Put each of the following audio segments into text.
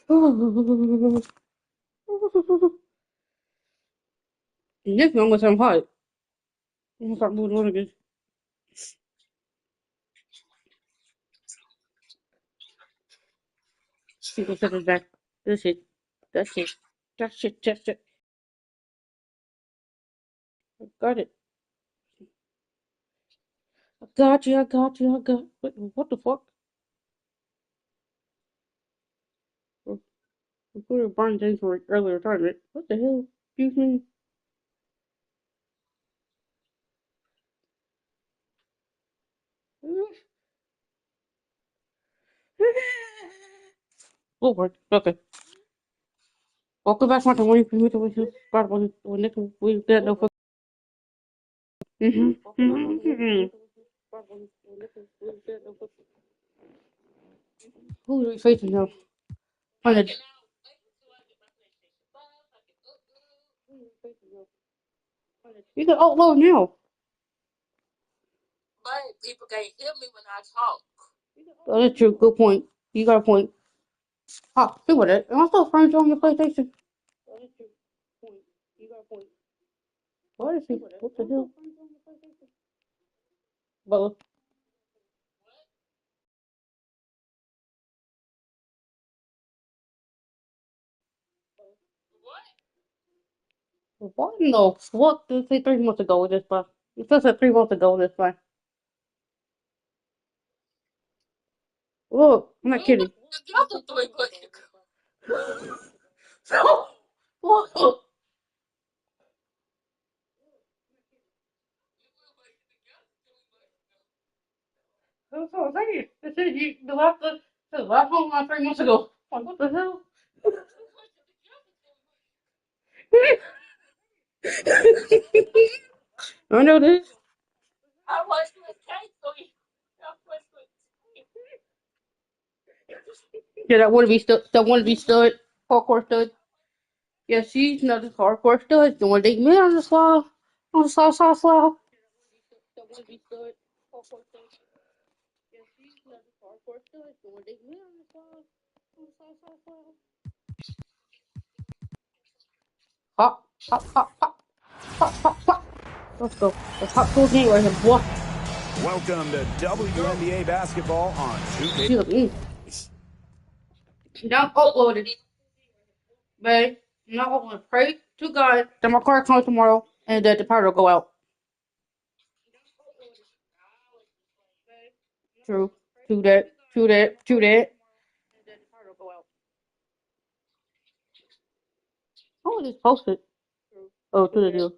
Next one was I'm hot. I'm gonna start moving on again. People said it back. That's it. That's it. That's it. That's it. I got it. I got you. I got you. I got. What the fuck? We put a Brian James for earlier tournament. What the hell? Excuse me. Lord. Okay. Welcome back, Martin. What do you think? God, when Nick, we got no fuck. Who are we facing now? Find it. You can upload now. Oh, that's true. Good point. You got a point. Ah, think about it. Am I still friends on your PlayStation? Oh, that's true. Point. You got a point. What is he? What the hell? Butler. What in the fuck did it say 3 months ago with this one? It says that 3 months ago with this one. Look, I'm not kidding. Look. That's what I'm saying. It said the last one was 3 months ago. Like, what the hell? I know this. Yeah, that wanna be stud, hardcore stud. Yeah, she's not a hardcore stud. The one date me on the slow. That wanna be stud, hardcore stud. Yeah, she's not a hardcore stud. The one date me on the slow. Hop, hop, hop, hop, hop, hop, hop. Let's go. Let's hop to a game right here, boy. Welcome to WNBA basketball on 2K. She look, now uploaded, babe. Now uploaded. Pray to God that my car comes tomorrow and that the power will go out. True. True that. True that. True that. Oh, it is posted. Oh, to the deal.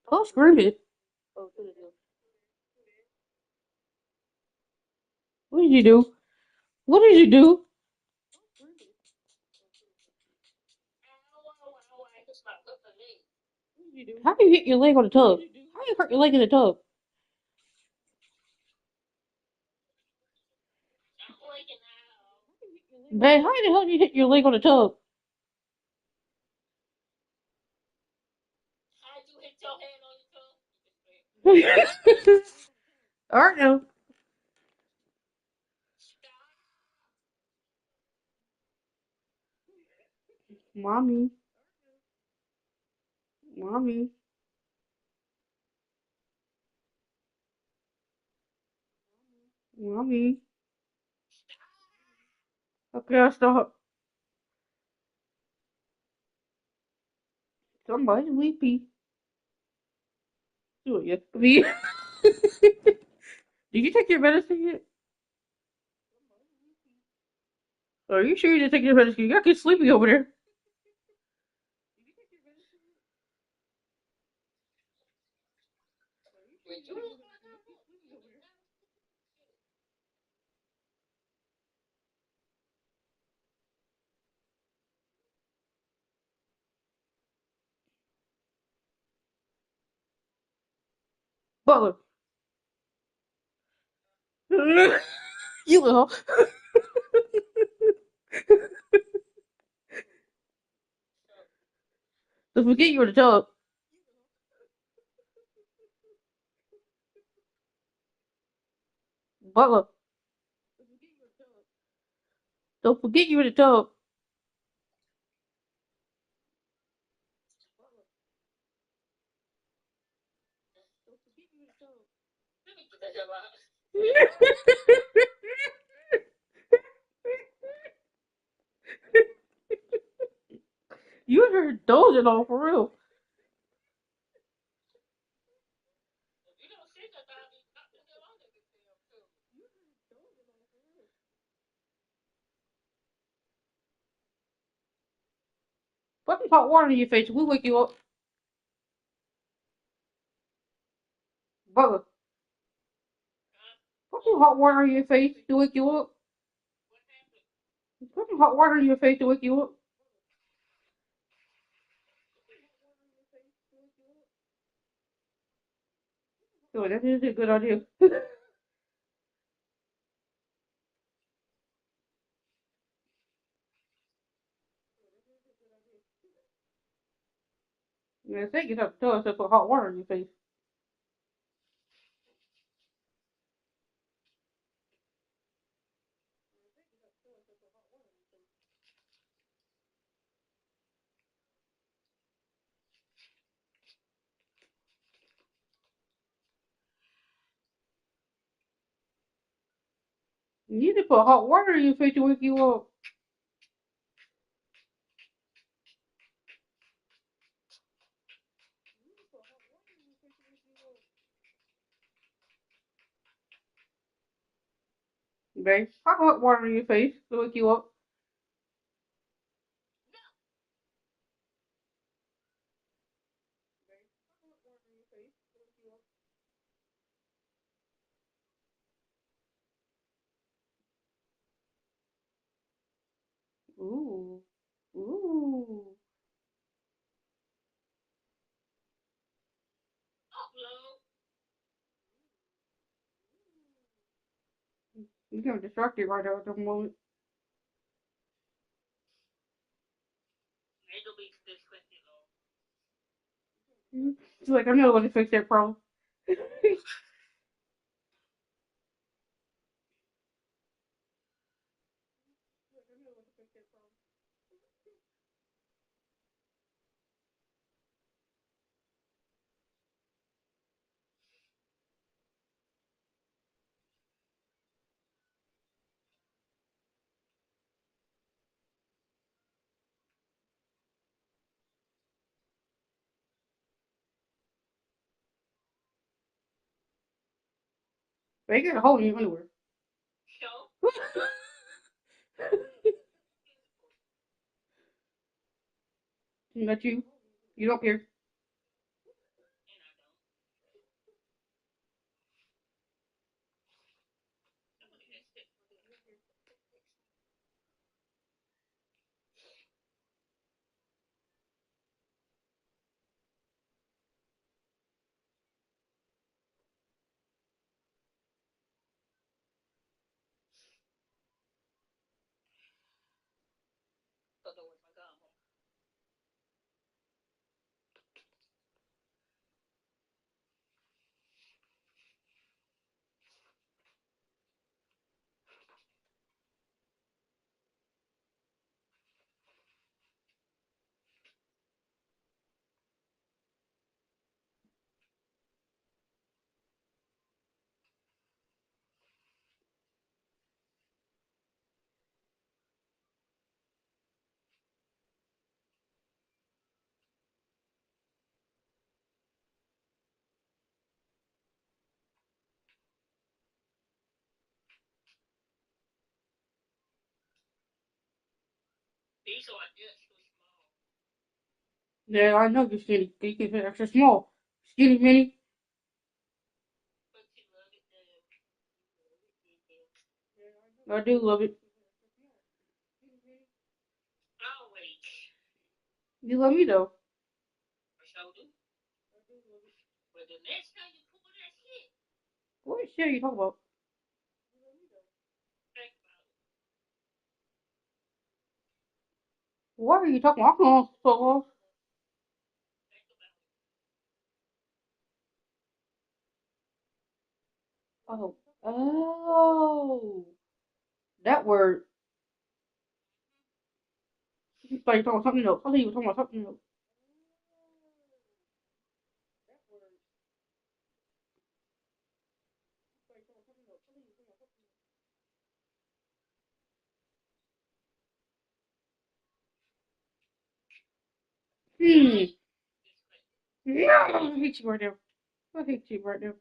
Oh, screw it. What did you do? What did you do? How do you hit your leg on the tub? How do you hurt your leg in the tub? Babe, how the hell did you hit your leg on the tub? Alright now. Mommy. Mommy. Mommy. Okay, I'll stop. Somebody's weepy. Do it, yeah. Me. Did you take your medicine yet? Are you sure you didn't take your medicine? You got to get sleepy over there. Butler. You will. Don't forget you were the tub. Butler, don't forget you're in the tub. You just dozing on for real. Put some hot water in your face. We'll wake you up. Butler, put some hot water in your face to wake you up. Put some hot water in your face to wake you up. So that is a good idea. Yeah, say get up to us and put hot water in your face. You need to put hot water in your face to wake you up. Babe, put hot water in your face to wake you up. Ooh. Ooh. You're gonna distract you right now at the moment. She's like, I'm not gonna fix that problem. They got a hole in your underwear. Not you. You don't care. Yeah, I know you're skinny. You can fit extra small. Skinny mini. I do love it. You love me though. What shit are you talking about? What are you talking about? Oh, Oh, that word. You thought you were talking about something else. I thought you were talking about something else. Hmm. Yeah, I hate you right now. I hate you right now.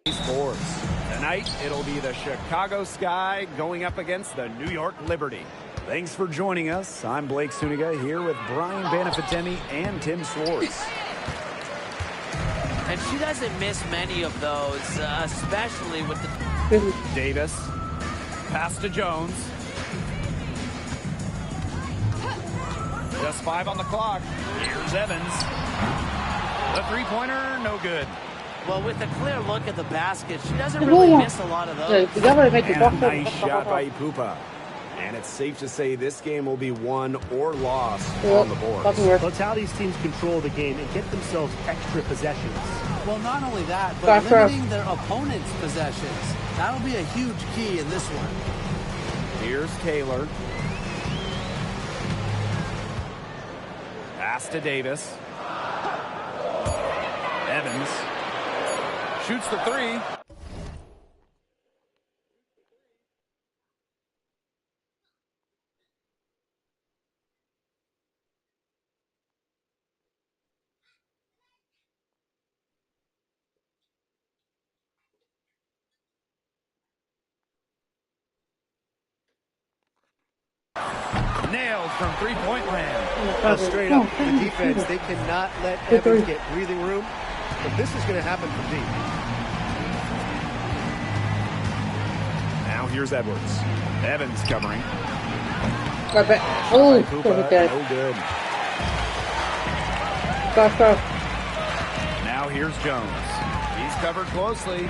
Sports. Tonight, it'll be the Chicago Sky going up against the New York Liberty. Thanks for joining us. I'm Blake Suniga here with Brian Banafitemi and Tim Swartz. And she doesn't miss many of those, especially with the... Davis. Pass to Jones. Just 5 on the clock. Here's Evans. The three-pointer, no good. Well, with a clear look at the basket, she doesn't really miss a lot of those. And a nice shot by Ipupa. And it's safe to say this game will be won or lost on the board. Well, it's how these teams control the game and get themselves extra possessions. Well, not only that, but limiting their opponent's possessions. That'll be a huge key in this one. Here's Taylor. Pass to Davis. Evans shoots the three. Nailed from three-point land. Straight up, the defense, they cannot let Evans get breathing room. But this is going to happen from deep. Now here's Edwards. Evans covering. Oh, no good. Go. Now here's Jones. He's covered closely.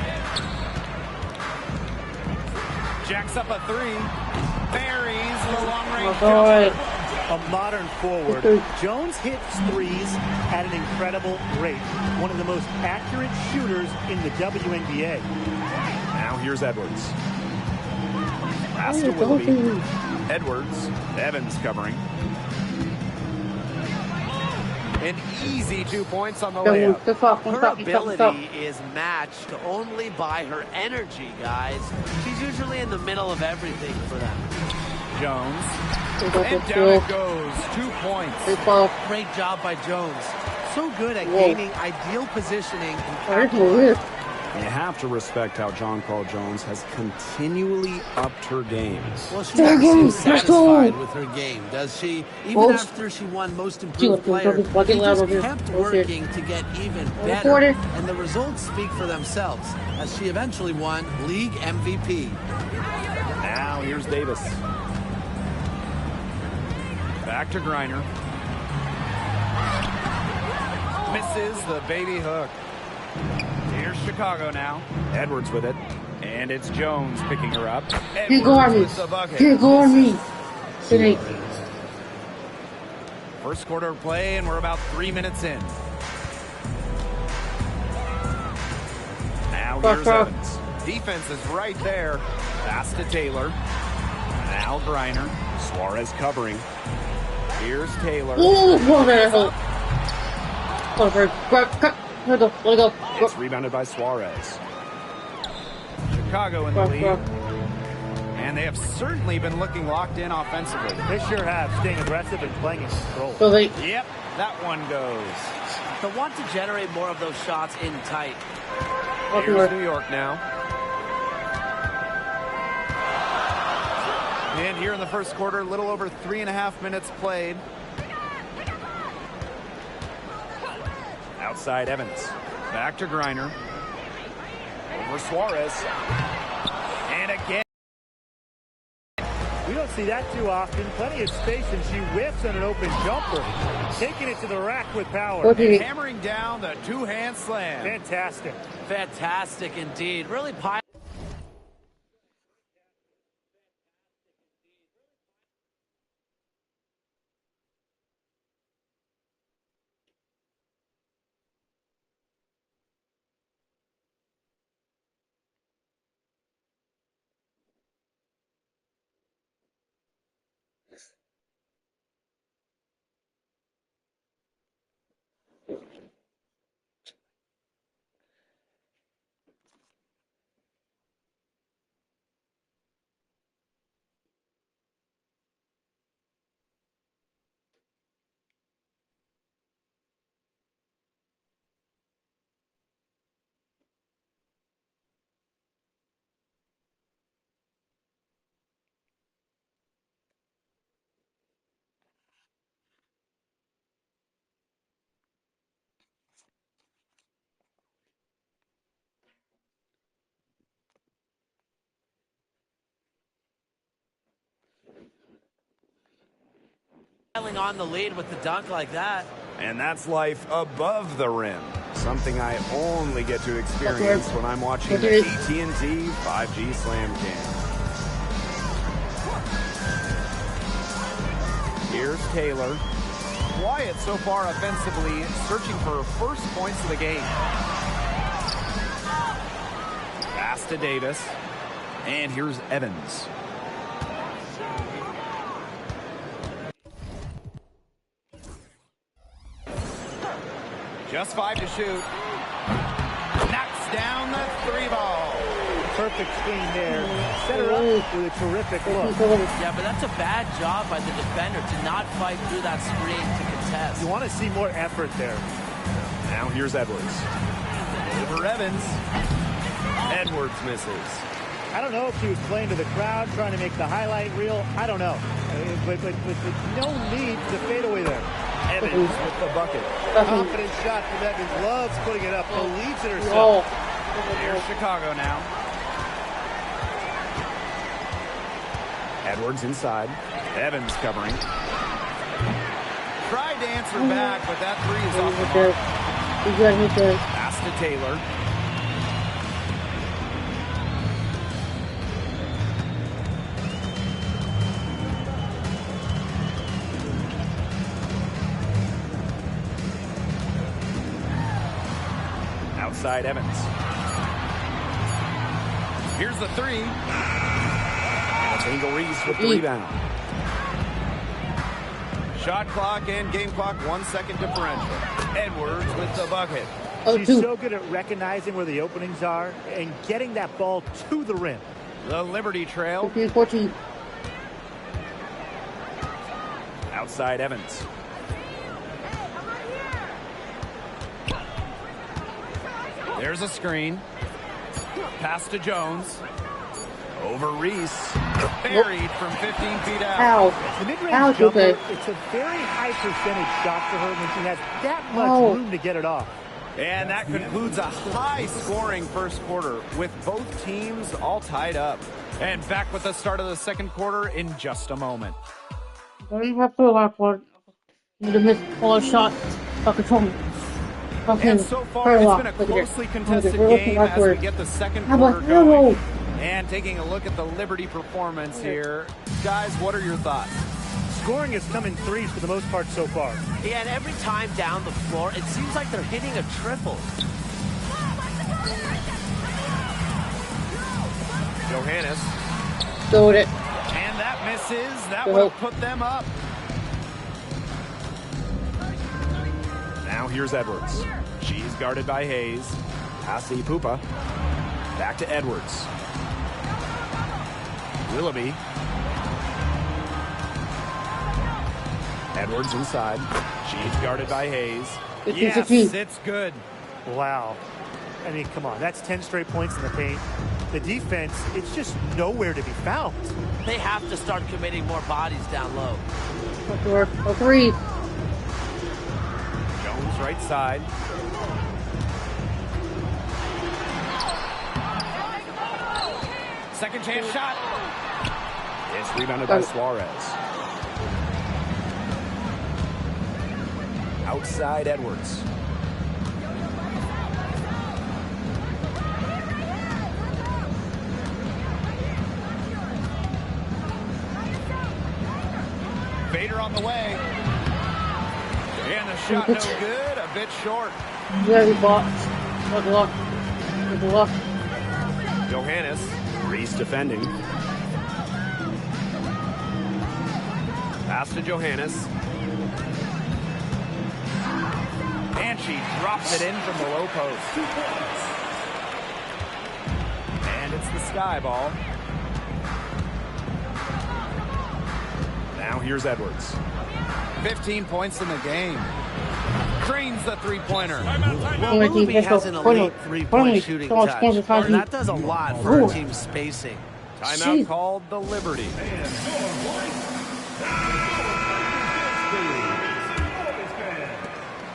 Jacks up a three. Buries the long-range jumper. A modern forward. Jones hits threes at an incredible rate. One of the most accurate shooters in the WNBA. Now here's Edwards. Pass to Willoughby. Edwards. Evans covering. An easy 2 points on the layup. Her ability is matched only by her energy, guys. She's usually in the middle of everything for them. Jones. And down it goes. 2 points. Great job by Jones. So good at gaining ideal positioning. You have to respect how John Paul Jones has continually upped her games. Well, she never seems satisfied with her game, does she? Even after she won Most Improved Player, she just kept working to get even better. And the results speak for themselves, as she eventually won League MVP. Now here's Davis. Back to Griner. Misses the baby hook. Here's Chicago now. Edwards with it. And it's Jones picking her up. Edwards with the bucket. First quarter of play, and we're about 3 minutes in. Now here's Evans. Defense is right there. Pass to Taylor. Now Griner. Suarez covering. Here's Taylor. It's rebounded by Suarez. Chicago in the lead. And they have certainly been looking locked in offensively. They sure have, staying aggressive and playing in control. Yep, that one goes. They'll want to generate more of those shots in tight. Here's New York now. And here in the first quarter, a little over 3.5 minutes played. Outside Evans. Back to Griner. Over Suarez. And again. We don't see that too often. Plenty of space, and she whips on an open jumper. Taking it to the rack with power. And hammering down the two-hand slam. Fantastic. Fantastic indeed. Really piling on the lead with the dunk like that. And that's life above the rim. Something I only get to experience when I'm watching the AT&T 5G Slam Cam. Here's Taylor. Quiet so far offensively, searching for her first points of the game. Pass to Davis. And here's Evans. Just 5 to shoot. Knocks down the 3-ball. Perfect screen there. Set her up with a terrific look. Yeah, but that's a bad job by the defender to not fight through that screen to contest. You want to see more effort there. Now here's Edwards. Over Evans. Edwards misses. I don't know if she was playing to the crowd, trying to make the highlight reel. I don't know. But no need to fade away there. Evans with the bucket. Confident shot from Evans. Loves putting it up. Believes in herself. Here's Chicago now. Edwards inside. Evans covering. Tried to answer back, but that three is off the mark. Pass to Taylor. Outside Evans. Here's the three. Angel Reese with the rebound. Shot clock and game clock 1 second differential. Edwards with the bucket. She's so good at recognizing where the openings are and getting that ball to the rim. The Liberty trail. 14. Outside Evans. There's a screen. Pass to Jones. Over Reese. Buried from 15 feet out. Ow. The mid-range jumper, it's a very high percentage shot for her when she has that much room to get it off. And that concludes a high-scoring first quarter with both teams all tied up. And back with the start of the second quarter in just a moment. Don't have to laugh for the miss all shots. And so far, it's been a closely contested game as we get the second quarter going. And taking a look at the Liberty performance here. Guys, what are your thoughts? Scoring has come in threes for the most part so far. Yeah, and every time down the floor, it seems like they're hitting a triple. Johannes. Throw it. And that misses. That would have put them up. Now here's Edwards. She's guarded by Hayes. Pasi Pupa. Back to Edwards. Willoughby. Edwards inside. She's guarded by Hayes. Yes, it's good. Wow. I mean, come on. That's 10 straight points in the paint. The defense, it's just nowhere to be found. They have to start committing more bodies down low. Three. Jones right side. Second chance shot. It's rebounded by Suarez. Outside Edwards. Vader on the way. And the shot no good, a bit short. Very box. Good luck. Good luck. Johannes. Reese defending. Pass to Johannes. And she drops it in from the low post. And it's the sky ball. Now here's Edwards. 15 points in the game. Cranes the three-pointer. Well, Willoughby has an elite three-point shooting touch. And that does a lot for her team's spacing. Timeout called the Liberty.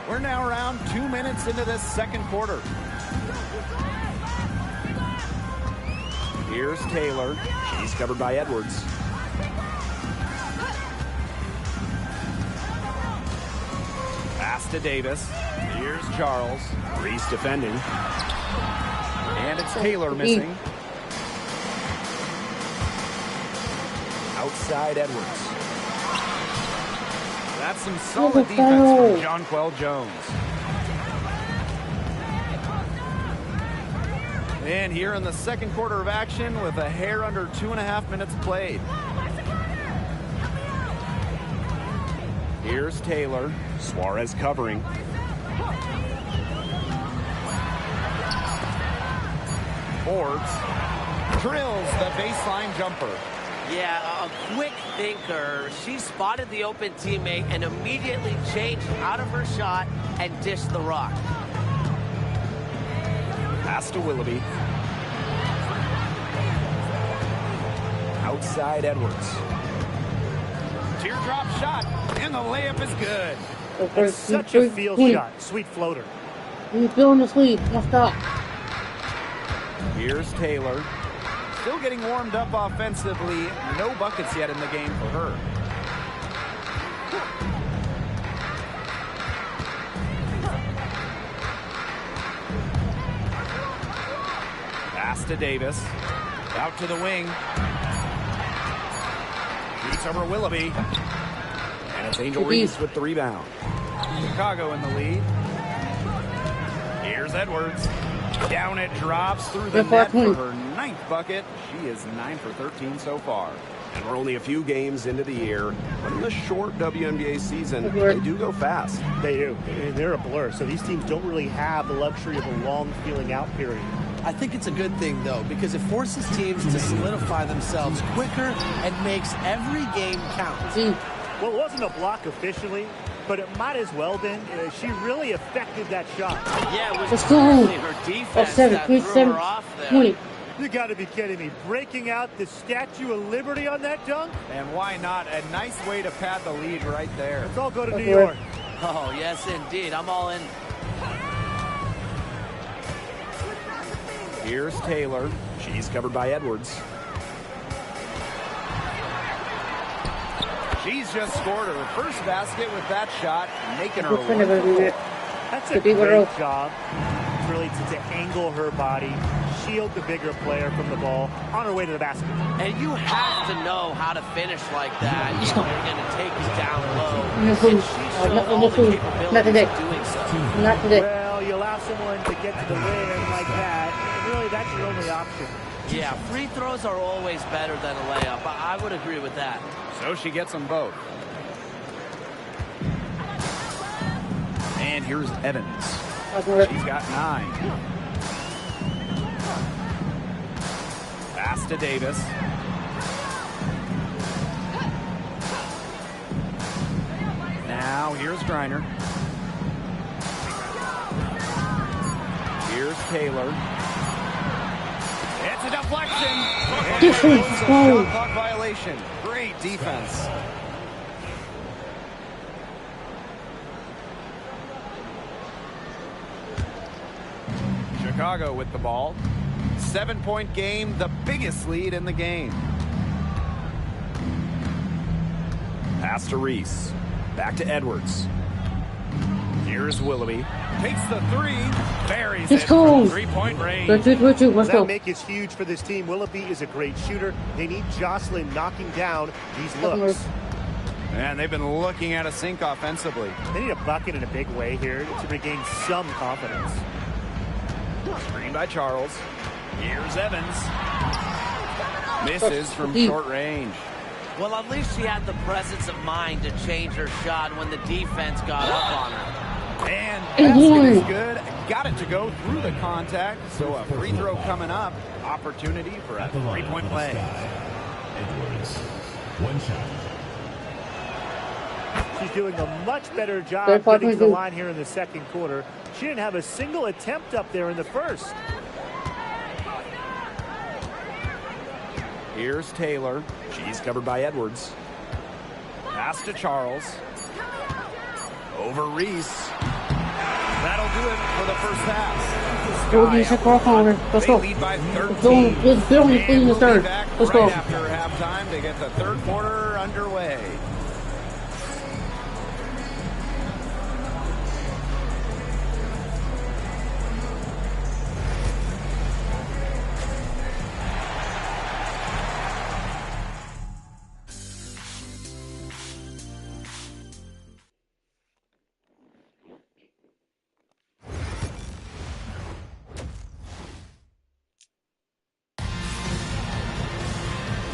We're now around 2 minutes into this second quarter. Here's Taylor. She's covered by Edwards. Pass to Davis. Here's Charles. Reese defending. And it's Taylor missing. Outside Edwards. That's some solid defense from Jonquel Jones. And here in the second quarter of action with a hair under 2.5 minutes played. Here's Taylor. Suarez covering. Forbes drills the baseline jumper. Yeah, a quick thinker. She spotted the open teammate and immediately changed out of her shot and dished the rock. Pass to Willoughby. Outside Edwards. Teardrop shot, and the layup is good. That's such a field shot. Sweet floater. He's feeling the sleep. Don't stop. Here's Taylor. Still getting warmed up offensively. No buckets yet in the game for her. Pass to Davis. Out to the wing. Beats over Willoughby. And it's Angel Reese with the rebound. Chicago in the lead. Here's Edwards. Down it drops through the net for her 9th bucket. She is 9 for 13 so far. And we're only a few games into the year. But in the short WNBA season, they do go fast. They do. And they're a blur. So these teams don't really have the luxury of a long feeling out period. I think it's a good thing, though, because it forces teams to solidify themselves quicker and makes every game count. Well, it wasn't a block officially, but it might as well been. She really affected that shot. Yeah, it was clearly her defense that threw her off there. 20. You got to be kidding me. Breaking out the Statue of Liberty on that dunk? And why not? A nice way to pad the lead right there. Let's all go to New York. Oh, yes, indeed. I'm all in. Here's Taylor. She's covered by Edwards. She's just scored her first basket with that shot, making her look. That's a great job, really, to angle her body, shield the bigger player from the ball on her way to the basket. And you have to know how to finish like that. You're going to take it down low. Not today. Not today. Well, you allow someone to get to the rim like that, and really that's your only option. Yeah, free throws are always better than a layup. I would agree with that. So she gets them both. And here's Evans. She's got 9. Pass to Davis. Now here's Griner. Here's Taylor. It's a deflection. Shot clock violation. Great defense. Chicago with the ball. 7-point game, the biggest lead in the game. Pass to Reese. Back to Edwards. Here's Willoughby. Takes the 3. Buries it from 3-point range. That make is huge for this team. Willoughby is a great shooter. They need Jocelyn knocking down these looks. And they've been looking at a sink offensively. They need a bucket in a big way here to regain some confidence. Screen by Charles. Here's Evans. Misses from short range. Well, at least she had the presence of mind to change her shot when the defense got up on her. And basket is good. Got it to go through the contact. So a free throw coming up. Opportunity for a 3-point play. Edwards. One shot. She's doing a much better job getting to the line here in the second quarter. She didn't have a single attempt up there in the first. Here's Taylor. She's covered by Edwards. Pass to Charles. Over Reese. That'll do it for the first half. They lead by 13. Let's go. Let's go. After halftime to get the third quarter underway.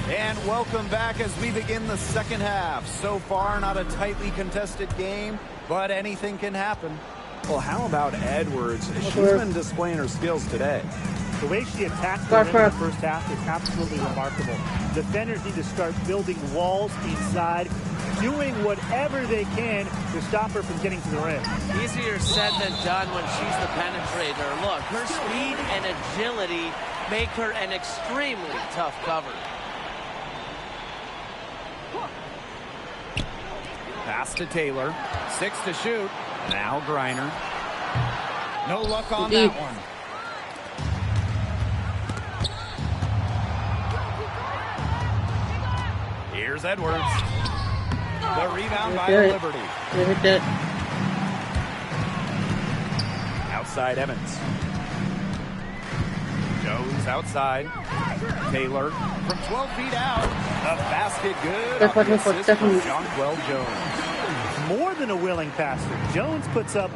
And welcome back as we begin the second half. So far, not a tightly contested game, but anything can happen. Well, how about Edwards? She's been displaying her skills today. The way she attacked the rim in the first half is absolutely remarkable. Defenders need to start building walls inside, doing whatever they can to stop her from getting to the rim. Easier said than done when she's the penetrator. Look, her speed and agility make her an extremely tough cover. Pass to Taylor. 6 to shoot. Now Griner. No luck on that one. Here's Edwards. The rebound by Liberty. Outside Evans. Jones outside. Taylor from 12 feet out. A basket good. Off the assist from Jonquel Jones. More than a willing passer. Jones puts up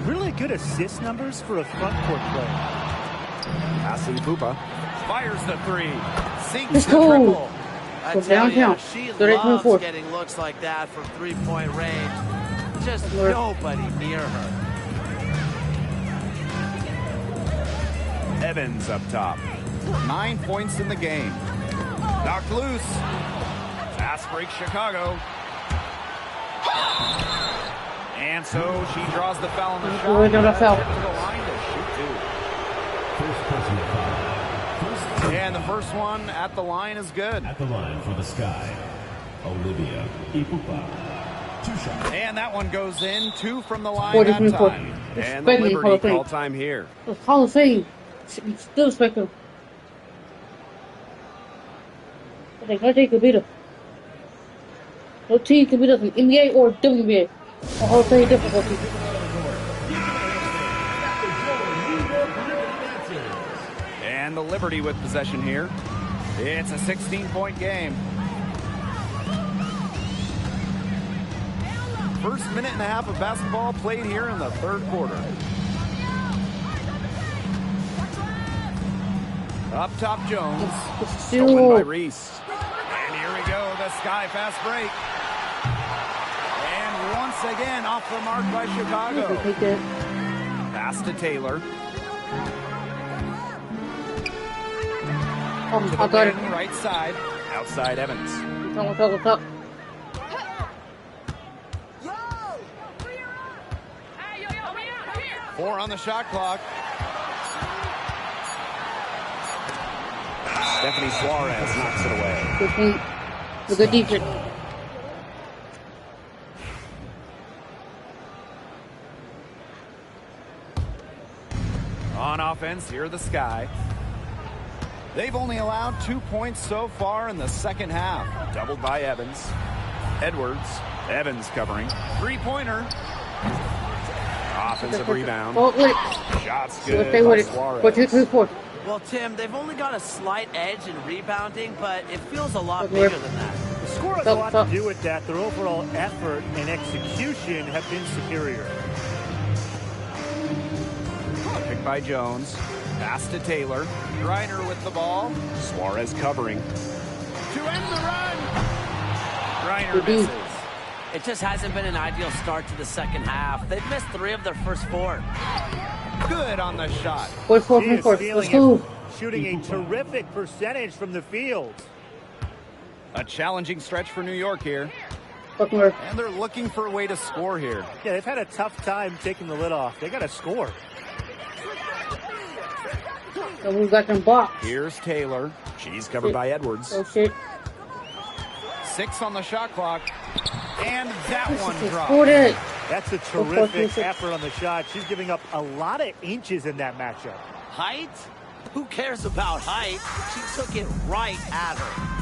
really good assist numbers for a front court player. Passing Pupa. Fires the three. Sinks the triple. I tell you, she loves getting looks like that from three-point range. Just nobody near her. Evans up top. 9 points in the game. Knocked loose. Fast break Chicago. And so she draws the foul on the shot. We're gonna foul. To the line to shoot two. First personal foul. And the first one at the line is good. At the line for the Sky, Olivia Ipupa. 2 shots. And that one goes in. 2 from the line that time. And the Liberty call time here. Hall of Fame. Still respectful. I think RJ could beat her. No team can beat us in NBA or WNBA. A Hall of Fame difficulty. And the Liberty with possession here. It's a 16-point game. First minute and a half of basketball played here in the third quarter. Up top, Jones. Stolen by Reese. And here we go, the Sky fast break. And once again, off the mark by Chicago. Pass to Taylor. To the wing, right side. Outside Evans. What's up? 4 on the shot clock. Stephanie Suarez knocks it away. Good defense. On offense, here the Sky. They've only allowed 2 points so far in the second half. Doubled by Evans. Edwards. Evans covering. Three-pointer. Offensive rebound. Shots good by Suarez. Well, Tim, they've only got a slight edge in rebounding, but it feels a lot bigger than that. The score has a lot to do with that. Their overall effort and execution have been superior. Picked by Jones. Pass to Taylor. Griner with the ball. Suarez covering. To end the run. Griner misses. It just hasn't been an ideal start to the second half. They've missed 3 of their first 4. Good on the shot. Shooting a terrific percentage from the field. A challenging stretch for New York here. And they're looking for a way to score here. Yeah, they've had a tough time taking the lid off. They got to score. So we got them blocked. Here's Taylor. She's covered by Edwards. Oh, shit. 6 on the shot clock. And that one dropped. That's a terrific effort on the shot. She's giving up a lot of inches in that matchup. Height? Who cares about height? She took it right at her.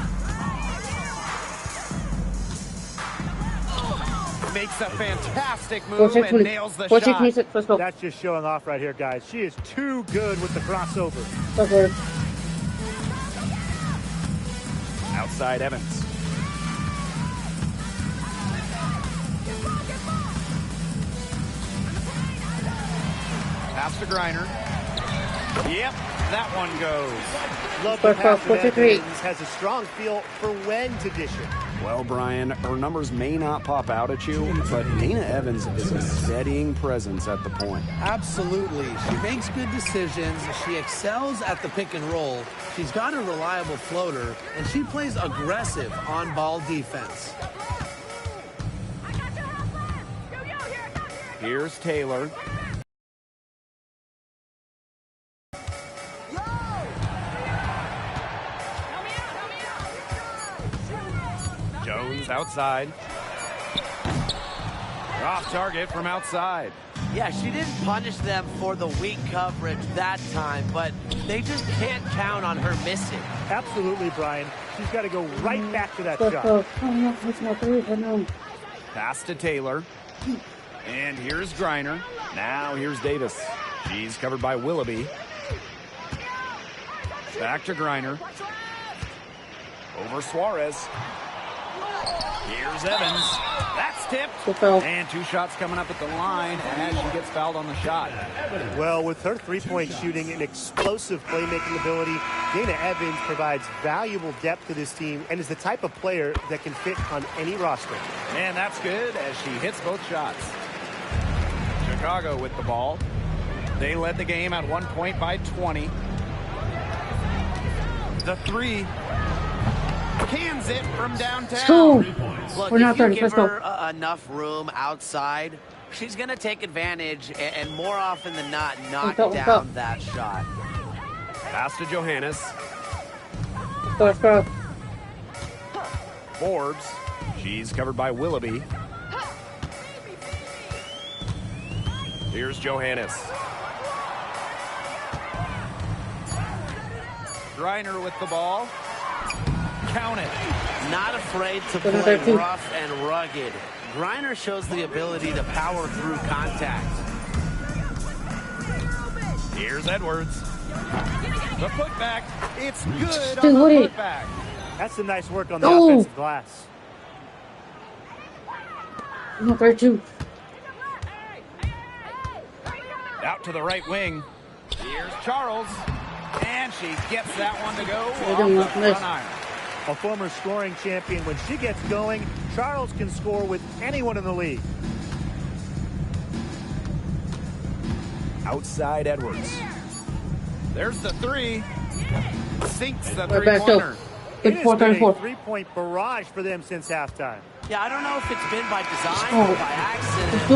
Makes a fantastic move and nails the shot. That's just showing off right here, guys. She is too good with the crossover. Outside Evans. Pass to Griner. Yep, that one goes. Love the pass from Evans. Has a strong feel for when to dish it. Well, Brian, her numbers may not pop out at you, but Dana Evans is a steadying presence at the point. Absolutely. She makes good decisions. She excels at the pick and roll. She's got a reliable floater, and she plays aggressive on-ball defense. Here's Taylor. Jones outside. Off target from outside. Yeah, she didn't punish them for the weak coverage that time, but they just can't count on her missing. Absolutely, Brian. She's got to go right back to that shot. Pass to Taylor. And here's Griner. Now here's Davis. She's covered by Willoughby. Back to Griner. Over Suarez. Here's Evans. That's tipped. And 2 shots coming up at the line as she gets fouled on the shot. Well, with her three-point shooting and explosive playmaking ability, Dana Evans provides valuable depth to this team and is the type of player that can fit on any roster. And that's good as she hits both shots. Chicago with the ball. They led the game at 1 point by 20. The 3. Cans it from downtown. Look, if you give her enough room outside, she's going to take advantage and more often than not knock down that shot. Pass to Johannes. Forbes. She's covered by Willoughby. Here's Johannes. Griner with the ball. Count it. Not afraid to play rough and rugged. Griner shows the ability to power through contact. Here's Edwards. The putback. It's good on the putback. That's some nice work on the offensive glass. Out to the right wing. Here's Charles. And she gets that one to go off the front iron. A former scoring champion, when she gets going, Charles can score with anyone in the league. Outside Edwards. There's the 3. Sinks the three-pointer. It has been a three-point barrage for them since halftime. Yeah, I don't know if it's been by design or by accident.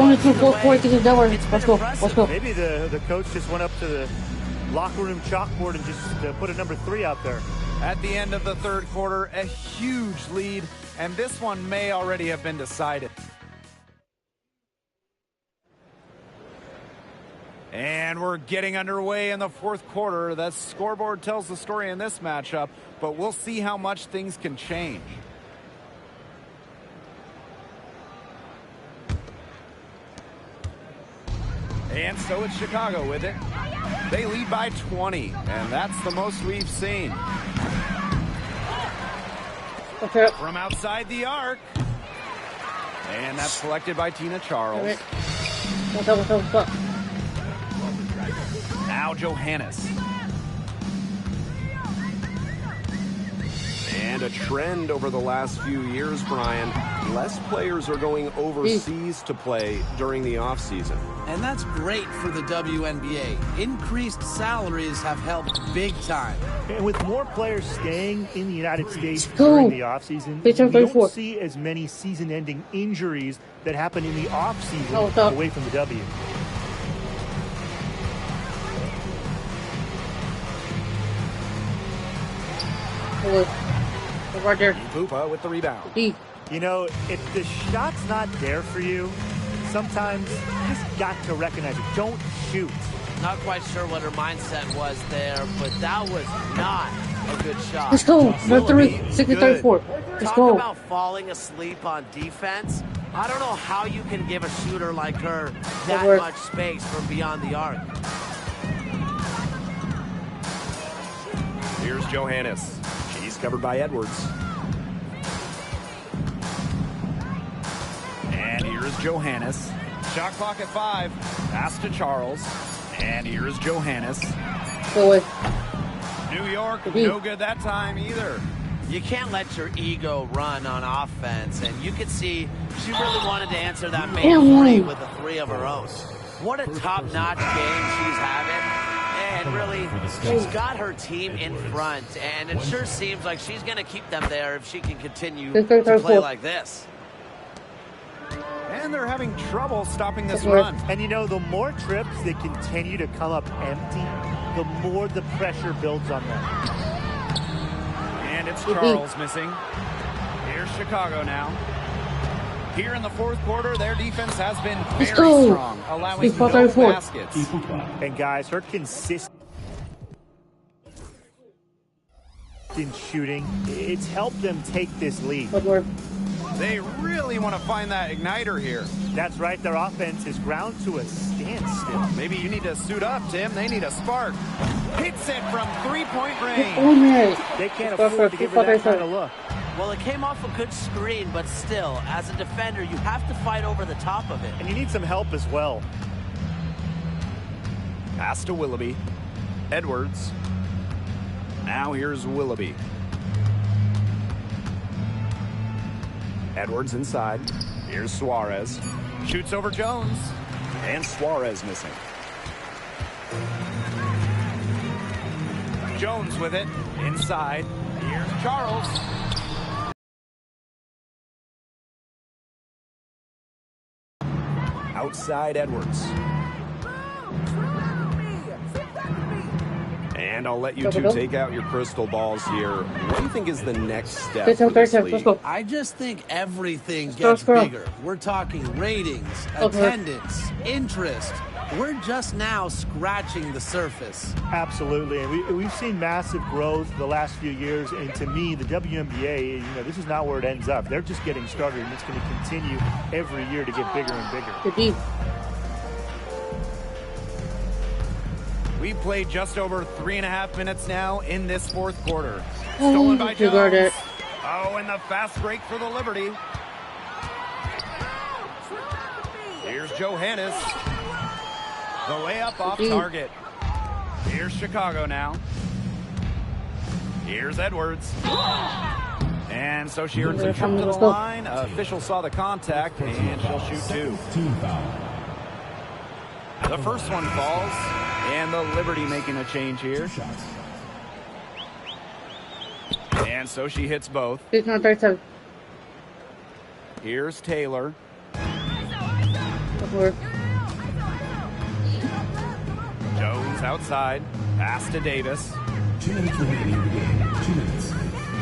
Let's go. Maybe the coach just went up to the locker room chalkboard and just put a number 3 out there. At the end of the third quarter, a huge lead, and this one may already have been decided. And we're getting underway in the fourth quarter. The scoreboard tells the story in this matchup, but we'll see how much things can change. And so it's Chicago with it. They lead by 20, and that's the most we've seen. From outside the arc. And that's collected by Tina Charles. Now Johannes. And a trend over the last few years, Brian. Less players are going overseas to play during the offseason. And that's great for the WNBA. Increased salaries have helped big time. And with more players staying in the United States during the offseason, we don't see as many season-ending injuries that happen in the offseason away from the W. Right there. Pupa with the rebound. You know, if the shot's not there for you, sometimes you just got to recognize it. Don't shoot. Not quite sure what her mindset was there, but that was not a good shot. Let's go. No 3, 34. Let's go. Talk about falling asleep on defense. I don't know how you can give a shooter like her that much space from beyond the arc. Here's Johannes. She's covered by Edwards. And here's Johannes. Shot clock at 5. Pass to Charles. And here's Johannes. Go away. New York, no good that time either. You can't let your ego run on offense, and you could see she really wanted to answer that main three with a three of her own. What a top-notch game she's having, and really, she's got her team in front, and it sure seems like she's going to keep them there if she can continue to play like this. And they're having trouble stopping this run. And you know, the more trips they continue to come up empty, the more the pressure builds on them. And it's Charles missing. Here's Chicago now. Here in the fourth quarter, their defense has been very strong, allowing no baskets. And guys, her consistent shooting, it's helped them take this lead. They really want to find that igniter here. That's right, their offense is ground to a standstill. Maybe you need to suit up, Tim. They need a spark. Hits it from three-point range. They can't afford to give her that kind of look. Well, it came off a good screen, but still, as a defender, you have to fight over the top of it. And you need some help as well. Pass to Willoughby. Edwards. Now here's Willoughby. Edwards inside. Here's Suarez. Shoots over Jones. And Suarez missing. Jones with it. Inside. Here's Charles. Outside Edwards. And I'll let you two take out your crystal balls here. What do you think is the next step for this league? I just think everything gets bigger. We're talking ratings, attendance, interest. We're just now scratching the surface. Absolutely, and we've seen massive growth the last few years, and to me, the WNBA, you know, this is not where it ends up. They're just getting started, and it's going to continue every year to get bigger and bigger. We played just over 3.5 minutes now in this fourth quarter. Stolen by Jones. Oh, and the fast break for the Liberty. Here's Johannes. The layup off target. Here's Chicago now. Here's Edwards. And so she earns a trip to the line. Official saw the contact, and she'll shoot two. The first one falls, and the Liberty making a change here. And so she hits both. Here's Taylor. Jones outside. Pass to Davis. 2 minutes remaining in the game. 2 minutes.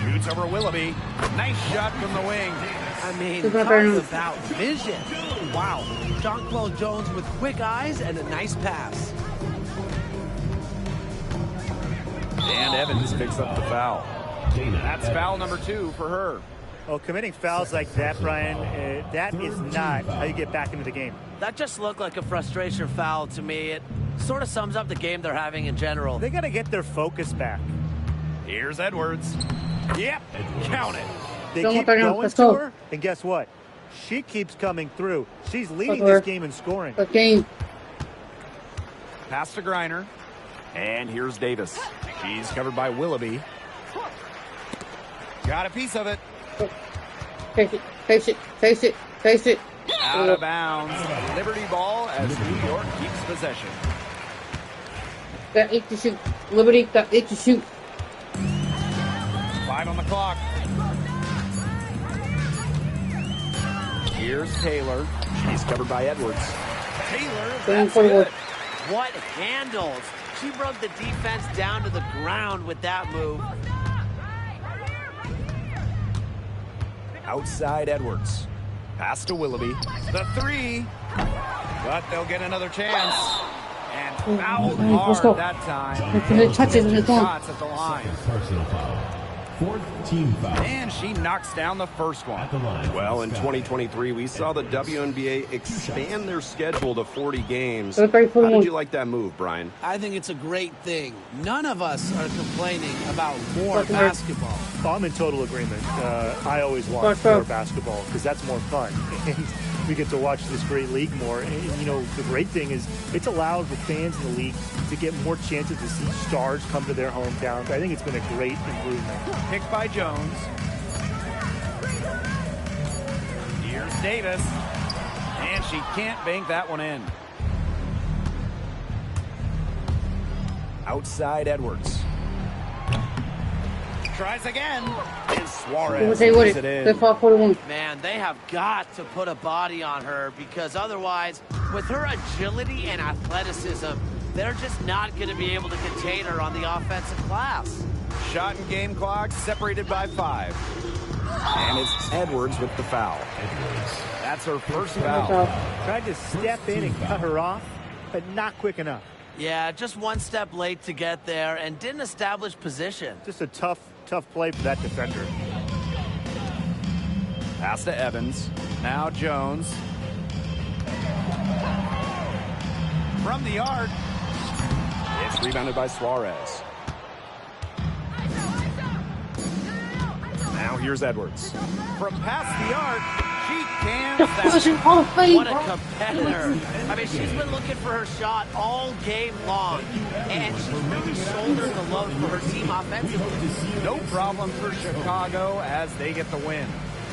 Shoots over Willoughby. Nice shot from the wing. I mean, talk about vision. Wow. Jonquel Jones with quick eyes and a nice pass. And Evans picks up the foul. That's foul number 2 for her. Well, committing fouls like that, Brian, that is not how you get back into the game. That just looked like a frustration foul to me. It sort of sums up the game they're having in general. They got to get their focus back. Here's Edwards. Yep, count it. They keep going to her, and guess what? She keeps coming through. She's leading this game in scoring. Pass to Griner. And here's Davis. She's covered by Willoughby. Got a piece of it. Face it. Out of bounds. Liberty ball as New York keeps possession. Got 8 to shoot. Liberty got 8 to shoot. 5 on the clock. Here's Taylor. She's covered by Edwards. Taylor, that's good. What handles. She broke the defense down to the ground with that move. Outside Edwards. Pass to Willoughby. The 3. But they'll get another chance. And fouled hard that time. Shots at the line. Personal foul. 4th team foul. And she knocks down the first one. Well, in 2023, we saw the WNBA expand their schedule to 40 games. How did you like that move, Brian? I think it's a great thing. None of us are complaining about more basketball. I'm in total agreement. I always want more basketball because that's more fun. we get to watch this great league more. And, you know, the great thing is it's allowed the fans in the league to get more chances to see stars come to their hometowns. I think it's been a great improvement. Picked by Jones. Here's Davis. And she can't bank that one in. Outside Edwards. Tries again. And Suarez puts it in. Man, they have got to put a body on her because otherwise, with her agility and athleticism, they're just not going to be able to contain her on the offensive glass. Shot and game clock separated by 5. And it's Edwards with the foul. That's her first foul. Tried to step in and cut her off, but not quick enough. Yeah, just one step late to get there and didn't establish position. Just a tough play for that defender. Pass to Evans. Now Jones. From the arc. It's rebounded by Suarez. Now here's Edwards. From past the arc, she cans that. What a competitor. I mean, she's been looking for her shot all game long, and she's really shouldered the load for her team offensively. No problem for Chicago as they get the win.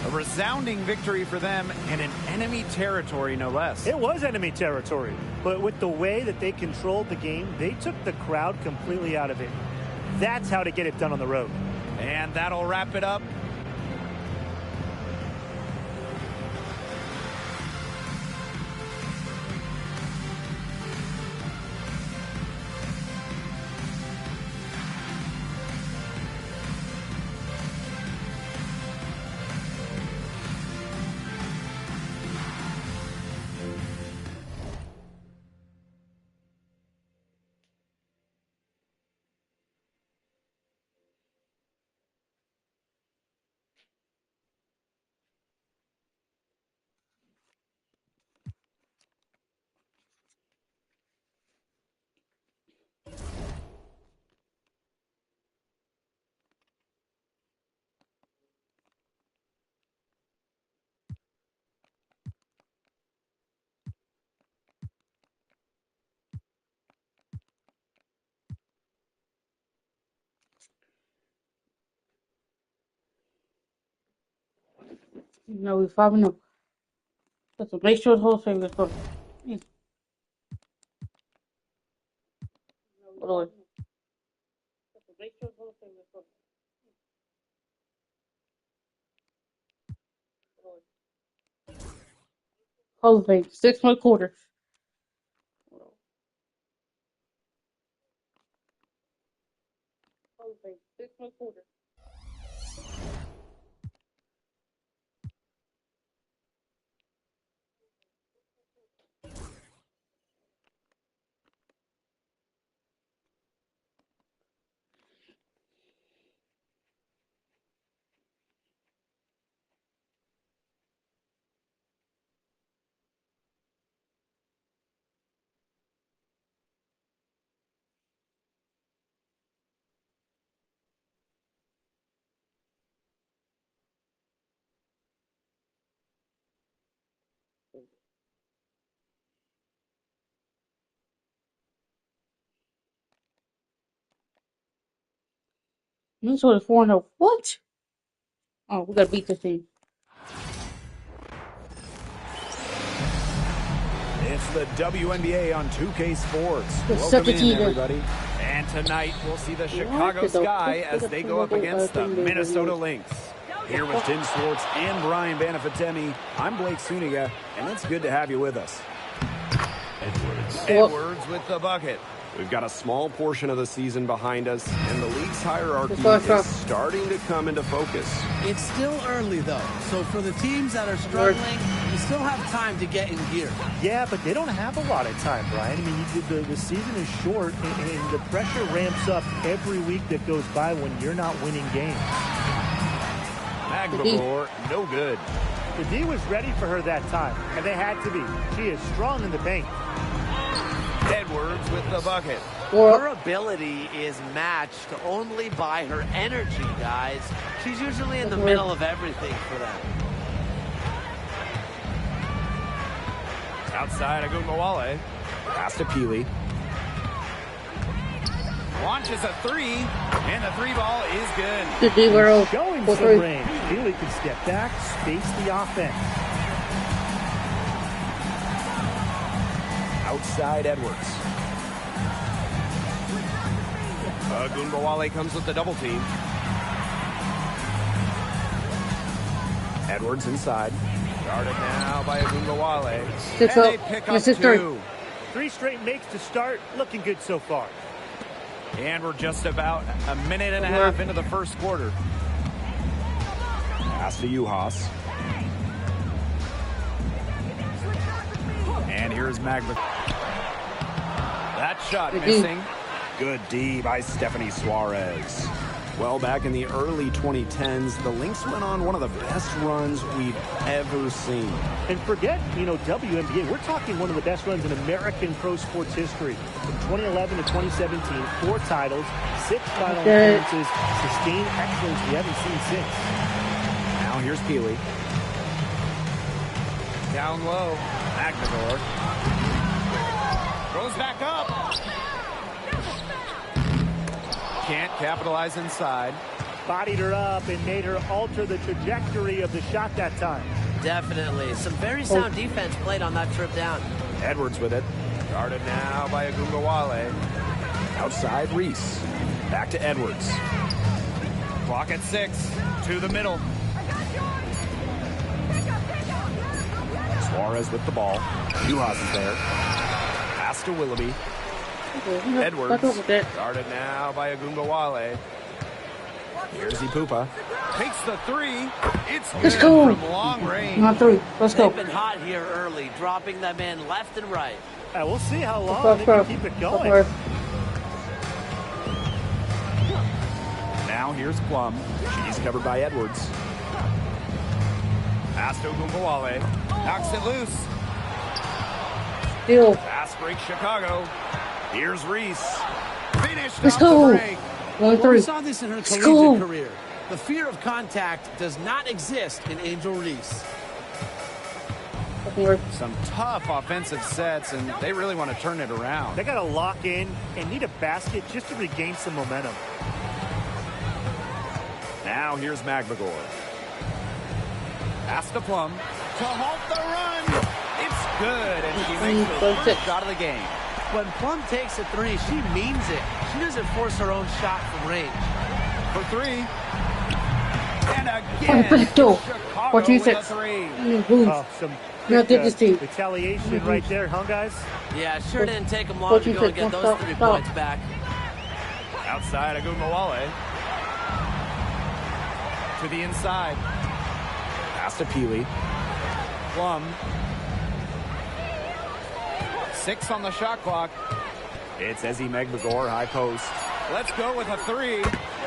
A resounding victory for them and in enemy territory, no less. It was enemy territory, but with the way that they controlled the game, they took the crowd completely out of it. That's how to get it done on the road. And that'll wrap it up. No, we 5-0. Let's make sure the whole thing is good. Lord. Hall of Fame, 6 quarters. Hall of Fame, 6 quarters. Minnesota 4-0. What? Oh, we gotta beat this team. It's the WNBA on 2K Sports. It's Welcome in, team. everybody. And tonight, we'll see the Chicago Sky as they go up against the Minnesota Lynx. Here with Tim Swartz and Brian Banafitemi, I'm Blake Suniga, and it's good to have you with us. Edwards with the bucket. We've got a small portion of the season behind us, and the league's hierarchy is starting to come into focus. It's still early, though, so for the teams that are struggling, you still have time to get in gear. Yeah, but they don't have a lot of time, Brian. I mean, the season is short, and the pressure ramps up every week that goes by when you're not winning games. Magdalor, no good. The D was ready for her that time, and they had to be. She is strong in the paint. Edwards with the bucket. Her ability is matched only by her energy, guys. She's usually in the middle of everything for them. Outside, Agunbowale. Pass to Peely. Launches a three, and the three ball is good. Showing some range. Peely can step back, space the offense. Outside Edwards. Agunbowale comes with the double team. Edwards inside. Guarded now by Agunbowale. And they pick up two. 3 straight makes to start. Looking good so far. And we're just about a minute and a half into the first quarter. Pass to Juhas. And here's Magba. That shot missing. Good D by Stephanie Suarez. Well, back in the early 2010s, the Lynx went on one of the best runs we've ever seen. And forget, WNBA. We're talking one of the best runs in American pro sports history. From 2011 to 2017, 4 titles, 6 final appearances, sustained excellence we haven't seen since. Now here's Peely. Down low, Magdalor. Goes back up. Can't capitalize inside. Bodied her up and made her alter the trajectory of the shot that time. Definitely. Some very sound defense played on that trip down. Edwards with it. Guarded now by Agunbowale. Outside Reese. Back to Edwards. Clock at 6. To the middle. Suarez with the ball. Juhas is there. Pass to Willoughby. Edwards. Guarded now by Agunbowale. Here's Ipupa. Takes the 3. It's good from long range. Not 3. Let's go. They've been hot here early, dropping them in left and right. We'll see how long they can keep it going. Now here's Plum. She's covered by Edwards. Pass to Agunbowale. Knocks it loose. Steal. Pass break Chicago. Here's Reese. Finished Let's off go. the break. We saw this in her collegiate career. The fear of contact does not exist in Angel Reese. Some tough offensive sets, and they really want to turn it around. They got to lock in and need a basket just to regain some momentum. Now here's Magdalor. Pass to Plum. To halt the run. It's good, and she makes the first shot of the game. When Plum takes a 3, she means it. She doesn't force her own shot from range. For 3. And again, Perfecto. Chicago with a 3. Oh, some quick, retaliation right there, huh, guys? Yeah, sure didn't take them long to go and get those 3 points back. Outside, Agunbowale. To the inside. Pass to Peely. Plum. 6 on the shot clock. It's Ezzy Megbagor, high post. Let's go with a 3.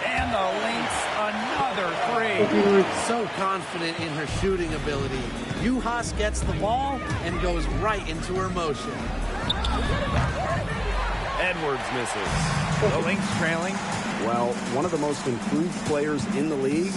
And the Lynx, another 3. So confident in her shooting ability. Juhas gets the ball and goes right into her motion. Edwards misses. The Lynx trailing. Well, one of the most improved players in the league,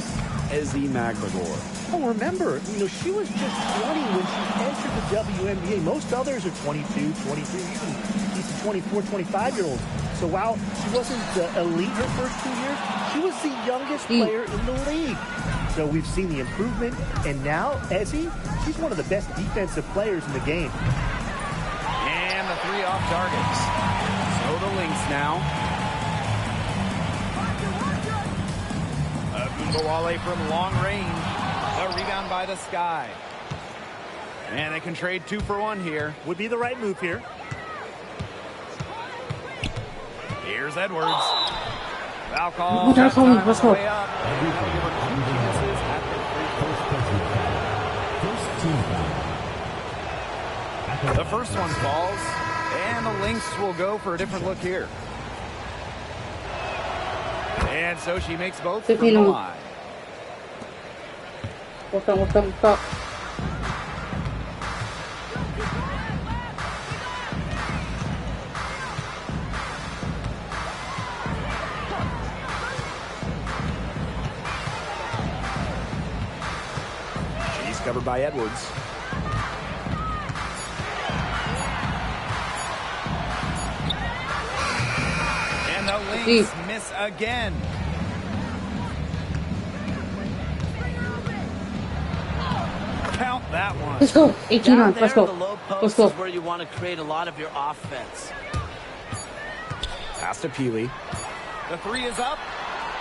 Ezzy Megbagor. Oh, remember, she was just 20 when she entered the WNBA. Most others are 22, 23, even 24, 25-year-olds. So while she wasn't elite her first 2 years, she was the youngest player in the league. So we've seen the improvement, and now Ezzy, she's one of the best defensive players in the game. And the 3 off targets. So the Lynx now. Agunbowale from long range. A rebound by the Sky. And they can trade 2 for 1 here. Would be the right move here. Here's Edwards. Foul call. Let's go. Way up. And that'll give her 2 chances at the free throw. The first one falls. And the Lynx will go for a different look here. And so she makes both from the line. What's up? She's covered by Edwards. Lynx miss again. Count that one. Let's go. 18-9. Let's go. The low post Let's go. is where you want to create a lot of your offense. Pass to Peely. The three is up.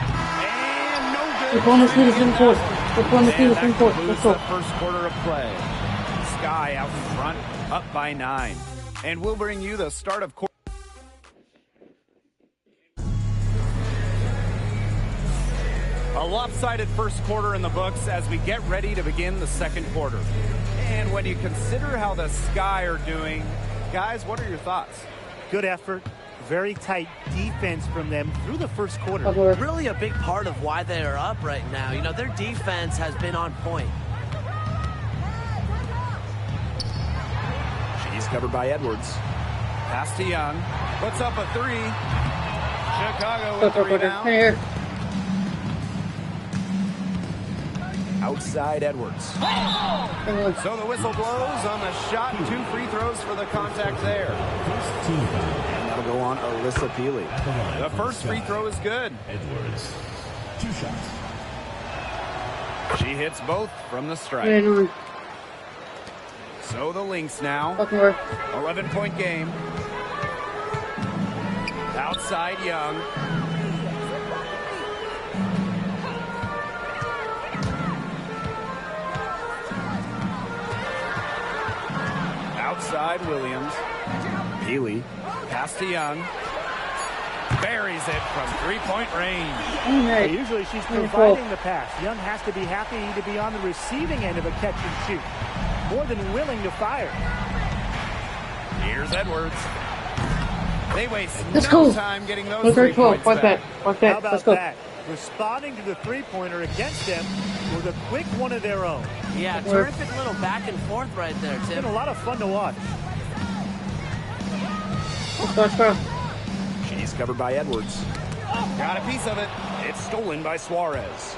And no good. We're going to see this in court. We're going to see this in court. Let's go. The first quarter of play. Sky out in front, up by 9. And we'll bring you the start of quarter. A lopsided first quarter in the books as we get ready to begin the second quarter. And when you consider how the Sky are doing, guys, what are your thoughts? Good effort. Very tight defense from them through the first quarter. Really a big part of why they are up right now. You know, their defense has been on point. She's covered by Edwards. Pass to Young. Puts up a three. Chicago with the rebound. Here. Outside Edwards. So the whistle blows on the shot. 2 free throws for the contact there. And that'll go on Alyssa Peely. The first free throw is good. Edwards. 2 shots. She hits both from the stripe. So the Lynx now. 11-point game. Outside Young. Outside Williams. Peely. Pass to Young. Buries it from 3-point range. Usually she's providing the pass. Young has to be happy to be on the receiving end of a catch and shoot. More than willing to fire. Here's Edwards. They waste no time getting those 3 points back. How about that? Responding to the three-pointer against them with a quick one of their own. Yeah, terrific little back and forth right there, Tim. It's been a lot of fun to watch. She's covered by Edwards. Got a piece of it. It's stolen by Suarez.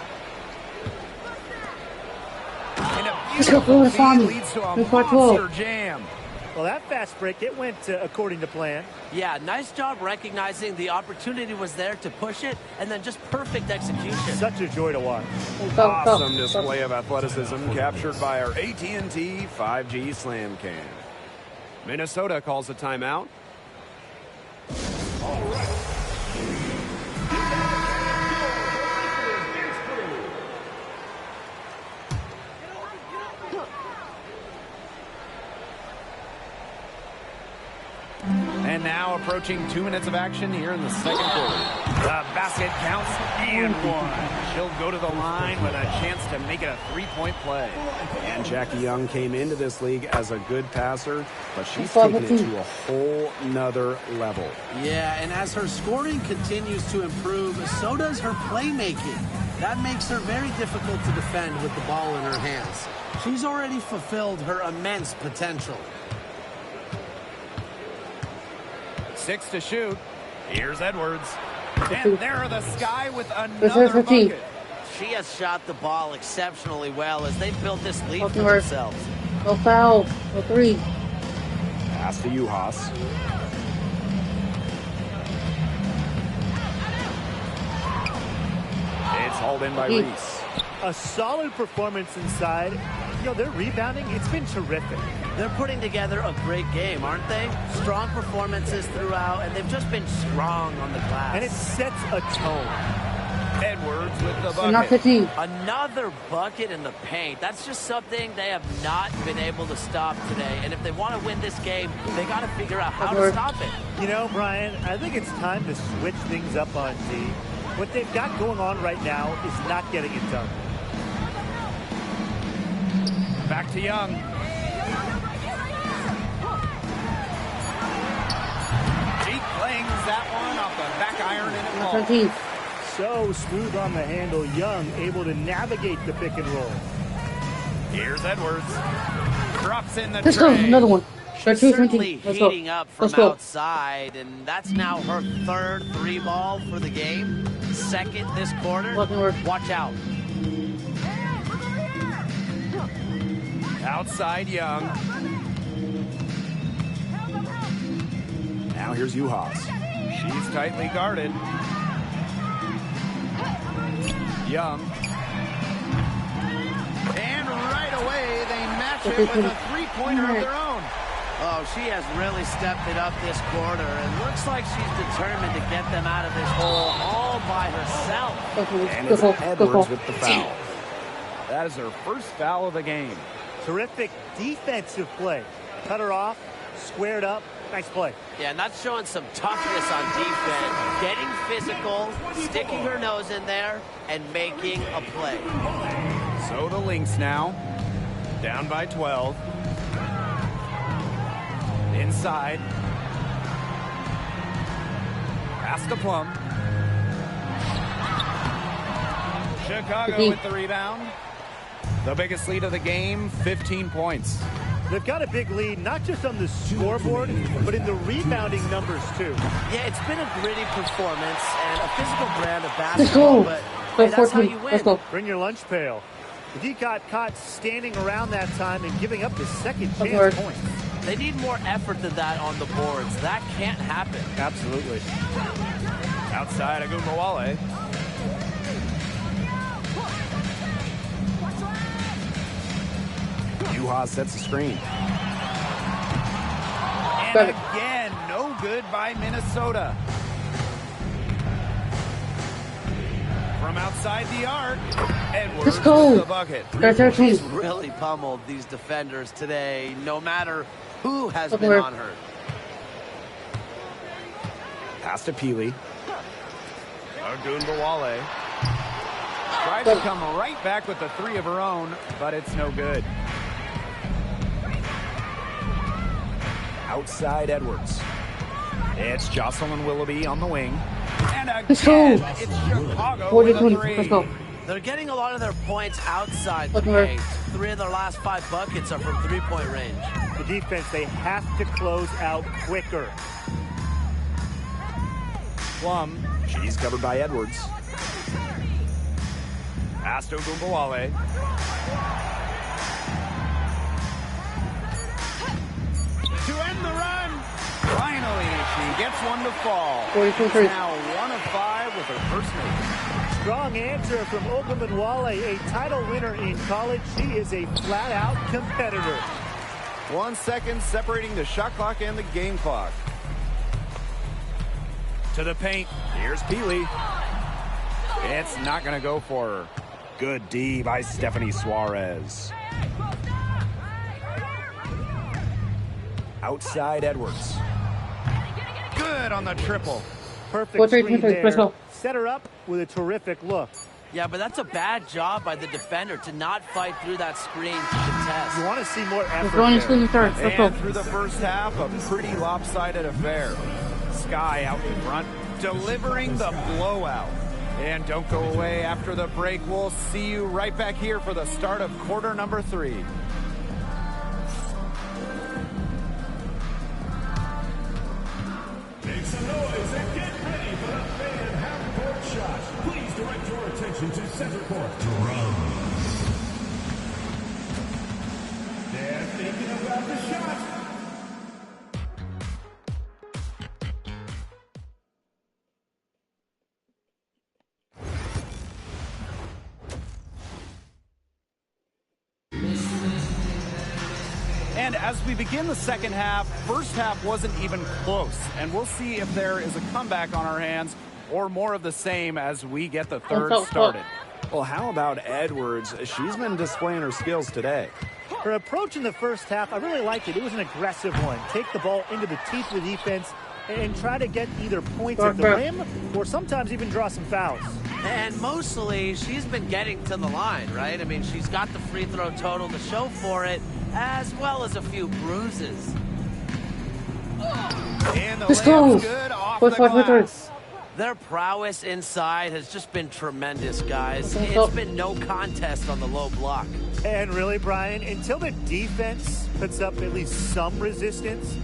And a beautiful feed leads to a monster jam. Well, that fast break, it went according to plan. Yeah, nice job recognizing the opportunity was there to push it, and then just perfect execution. Such a joy to watch. Awesome display of athleticism captured by our AT&T 5G Slam Cam. Minnesota calls a timeout. All right. And now approaching 2 minutes of action here in the second quarter. The basket counts and 1. She'll go to the line with a chance to make it a 3-point play. And Jackie Young came into this league as a good passer, but she's taken it to a whole nother level. Yeah, and as her scoring continues to improve, so does her playmaking. That makes her very difficult to defend with the ball in her hands. She's already fulfilled her immense potential. 6 to shoot. Here's Edwards. And there are the Sky with another bucket. She has shot the ball exceptionally well as they've built this lead for themselves. No foul. No 3. Pass to Uhas. It's hauled in by Reese. A solid performance inside. You know, their rebounding, it's been terrific. They're putting together a great game, aren't they? Strong performances throughout, and they've just been strong on the glass. And it sets a tone. Edwards with the bucket. Another bucket in the paint. That's just something they have not been able to stop today. And if they want to win this game, they got to figure out how to stop it. You know, Brian, I think it's time to switch things up on D. What they've got going on right now is not getting it done. Back to Young. She clings that one off the back iron and it falls. So smooth on the handle. Young able to navigate the pick and roll. Here's Edwards. Drops in the Let's tray. go. Another one. Certainly heating up from outside, and that's now her third 3-ball for the game. Second this quarter. Watch out. Outside Young. Now here's Uhas. She's tightly guarded. Young. And right away, they match it with a three-pointer of their own. Oh, she has really stepped it up this quarter. It looks like she's determined to get them out of this hole all by herself. And it's Edwards with the foul. That is her first foul of the game. Terrific defensive play. Cut her off, squared up. Nice play. Yeah, and that's showing some toughness on defense. Getting physical, sticking her nose in there, and making a play. So the Lynx now, down by 12. Inside. Pass to Plum. Chicago with the rebound. The biggest lead of the game, 15 points. They've got a big lead, not just on the scoreboard, but in the rebounding numbers, too. Yeah, it's been a gritty performance and a physical brand of basketball, but hey, that's how you win. Bring your lunch pail. He got caught standing around that time and giving up his second chance points. They need more effort than that on the boards. That can't happen. Absolutely. Outside, Agumbawale. Yuha sets the screen. And again, no good by Minnesota. From outside the arc, Edwards with the bucket. He's really pummeled these defenders today, no matter who has been on her. Pass to Peely. Agumbawale. Tried to come right back with the three of her own, but it's no good. Outside Edwards. It's Jocelyn Willoughby on the wing. And again, it's Chicago with a three. They're getting a lot of their points outside the paint. 3 of their last 5 buckets are from three-point range. The defense, they have to close out quicker. Plum, she's covered by Edwards. Pass to Agumbawale. To end the run. Finally, she gets one to fall. She's now 1 of 5 with her first make. Strong answer from Ogunbowale, a title winner in college. She is a flat-out competitor. 1 second separating the shot clock and the game clock. To the paint. Here's Peely. It's not going to go for her. Good D by Stephanie Suarez. Outside Edwards. Good on the triple. Perfect screen there. Set her up with a terrific look. Yeah, but that's a bad job by the defender to not fight through that screen to contest. You want to see more effort there. And through the first half, a pretty lopsided affair. Sky out in front, delivering the blowout. And don't go away after the break. We'll see you right back here for the start of quarter number 3. Make some noise and get ready for the fan half-court shot. Please direct your attention to center court. Drums. They're thinking about the shot. And as we begin the second half, first half wasn't even close. And we'll see if there is a comeback on our hands or more of the same as we get the third started. Well, how about Edwards? She's been displaying her skills today. Her approach in the first half, I really liked it. It was an aggressive one. Take the ball into the teeth of the defense and try to get either points at the rim or sometimes even draw some fouls. And mostly, she's been getting to the line, right? I mean, she's got the free throw total to show for it, as well as a few bruises. And the layup's good off the glass. Their prowess inside has just been tremendous, guys. It's been no contest on the low block. And really, Brian, until the defense puts up at least some resistance,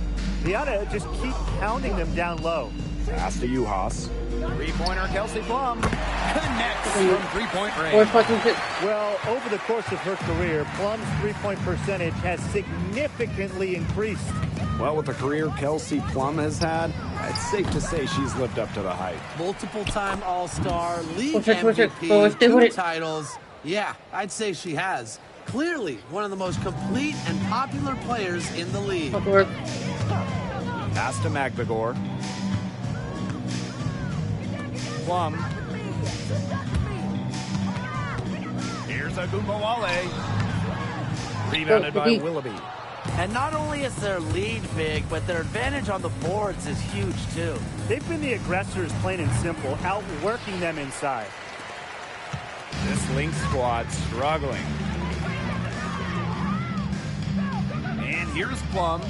they ought to just keep pounding them down low. Pass to Juhas. Three-pointer, Kelsey Plum. Connects from three-point range. Well, over the course of her career, Plum's three-point percentage has significantly increased. Well, with the career Kelsey Plum has had, it's safe to say she's lived up to the hype. Multiple-time All-Star, league MVP, 2 titles. Yeah, I'd say she has. Clearly, one of the most complete and popular players in the league. Pass to McVigor. Plum. Here's Agumbawale. Rebounded by Willoughby. And not only is their lead big, but their advantage on the boards is huge, too. They've been the aggressors, plain and simple, outworking them inside. This Lynx squad struggling. And here's Plum.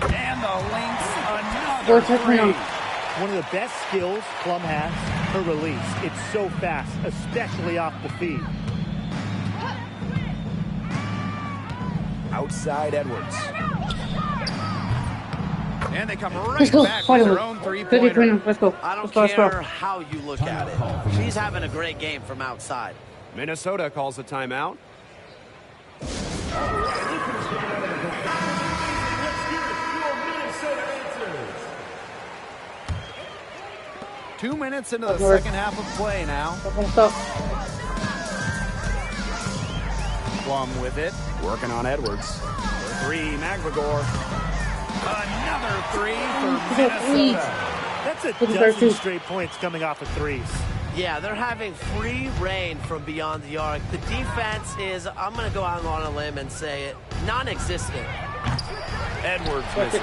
And the Lynx, another three. One of the best skills Plum has, her release. It's so fast, especially off the feet. Outside Edwards. And they come right back with their own three-pointer. Let's go. I don't care how you look at it. She's having a great game from outside. Minnesota calls a timeout. Let's hear it for Minnesota answers. 2 minutes into the second half of play now. Plum with it, working on Edwards. For three, McVigor. Another three for Minnesota. That's a dozen straight points coming off of threes. Yeah, they're having free reign from beyond the arc. The defense is, I'm going to go out on a limb and say it, non-existent. Edwards misses.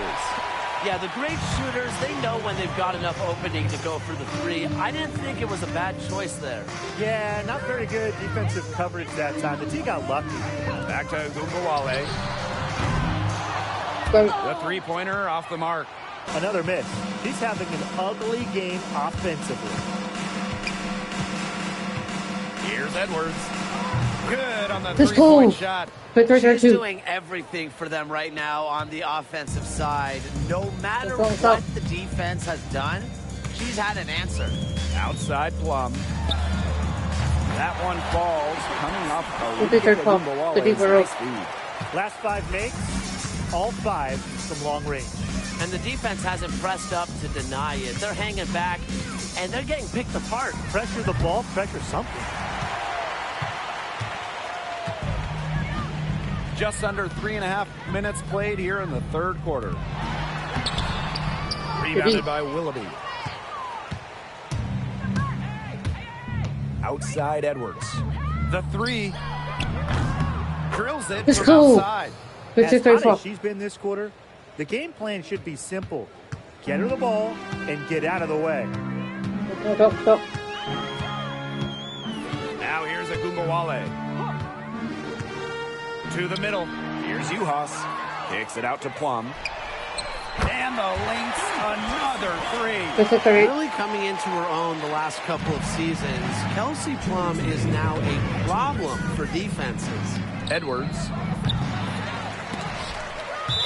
Yeah, the great shooters, they know when they've got enough opening to go for the three. I didn't think it was a bad choice there. Yeah, not very good defensive coverage that time. The team got lucky. Back to Agumbawale. The three-pointer off the mark. Another miss. He's having an ugly game offensively. Here's Edwards. Good on the three-point shot. She's doing everything for them right now on the offensive side. No matter what the defense has done, she's had an answer. Outside Plum. That one falls, coming off Agumbawale's speed. Last 5 makes, all 5 from long range. And the defense hasn't pressed up to deny it. They're hanging back, and they're getting picked apart. Pressure the ball, pressure something. Just under 3.5 minutes played here in the third quarter. Rebounded by Willoughby. Outside Edwards. The three. Drills it from outside. As hot as she's been this quarter, the game plan should be simple. Get her the ball and get out of the way. Now here's Agumbawale. To the middle. Here's Uhas. Kicks it out to Plum. And the Lynx, another three. Really coming into her own the last couple of seasons. Kelsey Plum is now a problem for defenses. Edwards.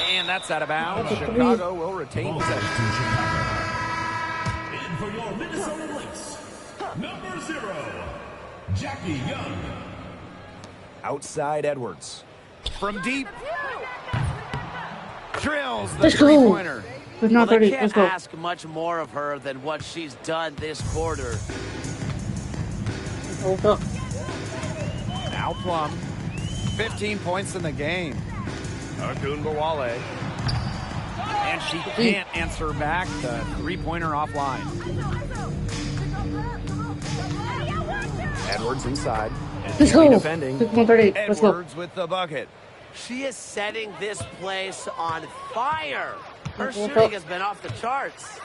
And that's out of bounds. Chicago will retain possession. And for your Minnesota Lynx, number 0, Jackie Young. Outside Edwards. From deep. Drills the three-pointer. Well, they can't ask much more of her than what she's done this quarter. Now Plum. 15 points in the game. Agumbawale. And she can't answer back the three-pointer offline. Edwards inside. And defending. Edwards with the bucket. She is setting this place on fire. Her shooting has been off the charts.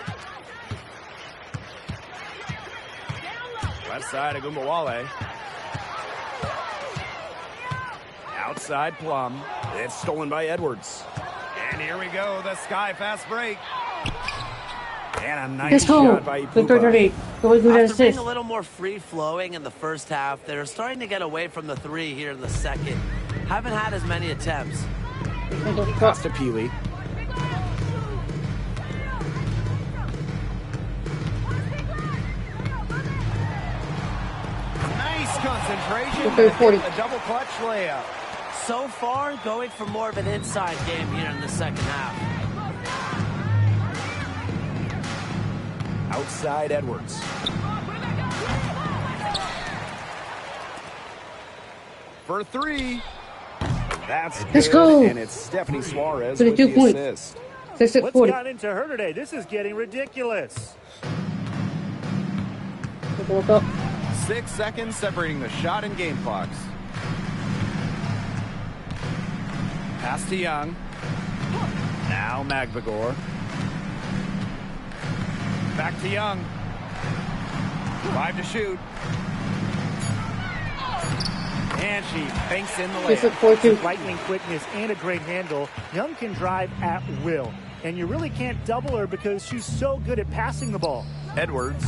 Left side, Agumbawale. Outside Plum. It's stolen by Edwards. And here we go, the sky fast break. And a nice shot by Ipupa. After being a little more free-flowing in the first half, they're starting to get away from the three here in the second. Haven't had as many attempts. Pass to Peely. Nice concentration. A double clutch layup. So far, going for more of an inside game here in the second half. Outside Edwards. For three. That's good. Let's go. And it's Stephanie Suarez with the assist. What's gotten into her today? This is getting ridiculous. 6 seconds separating the shot and game clocks. Pass to Young. Now Magbagor. Back to Young. 5 to shoot. And she banks in the layup. With lightning quickness and a great handle, Young can drive at will. And you really can't double her because she's so good at passing the ball. Edwards.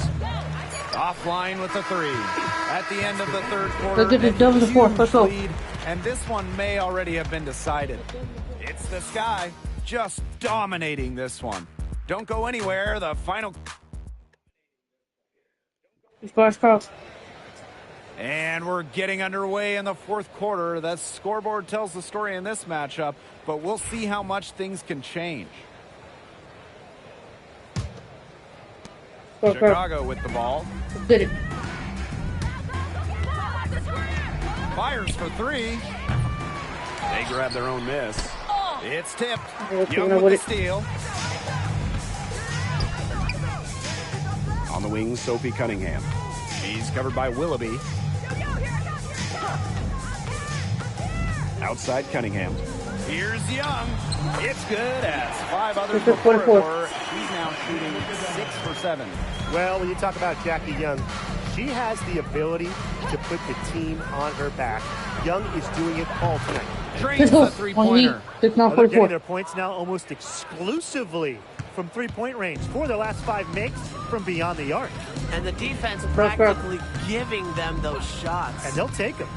Offline with the three. At the end of the third quarter, Look at the double to fourth. Let's go. lead, and this one may already have been decided. It's the Sky just dominating this one. Don't go anywhere. The final. And we're getting underway in the fourth quarter. That scoreboard tells the story in this matchup, but we'll see how much things can change. Chicago with the ball. Did it. Fires for three. They grab their own miss. It's tipped. Young with the steal. On the wing, Sophie Cunningham. She's covered by Willoughby. Outside Cunningham. Here's Young. It's good as 5 others before it were. She's now shooting 6 for 7. Well, when you talk about Jackie Young, she has the ability to put the team on her back. Young is doing it all tonight. Drains the three-pointer. They're getting their points now almost exclusively from three-point range. 4 of their last 5 makes from beyond the arc. And the defense practically giving them those shots. And they'll take them.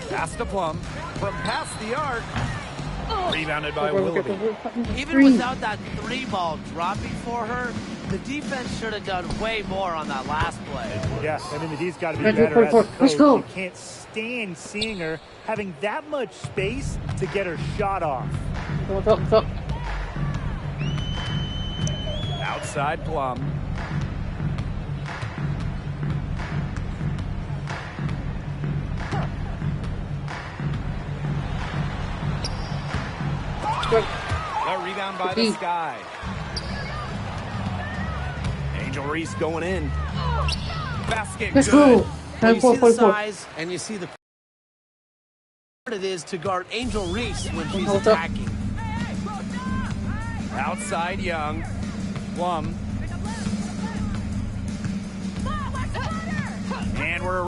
Pass to Plum. From past the arc. Rebounded by Willoughby. Even without that 3-ball dropping for her, the defense should have done way more on that last play. Yeah, I mean, the D's got to be better as a coach. You can't stand seeing her having that much space to get her shot off. Outside Plum. A rebound by the Sky. Angel Reese going in. Basket Let's good. go. Well, you see the size and you see the it is to guard Angel Reese when she's attacking. Outside Young. Plum. And we're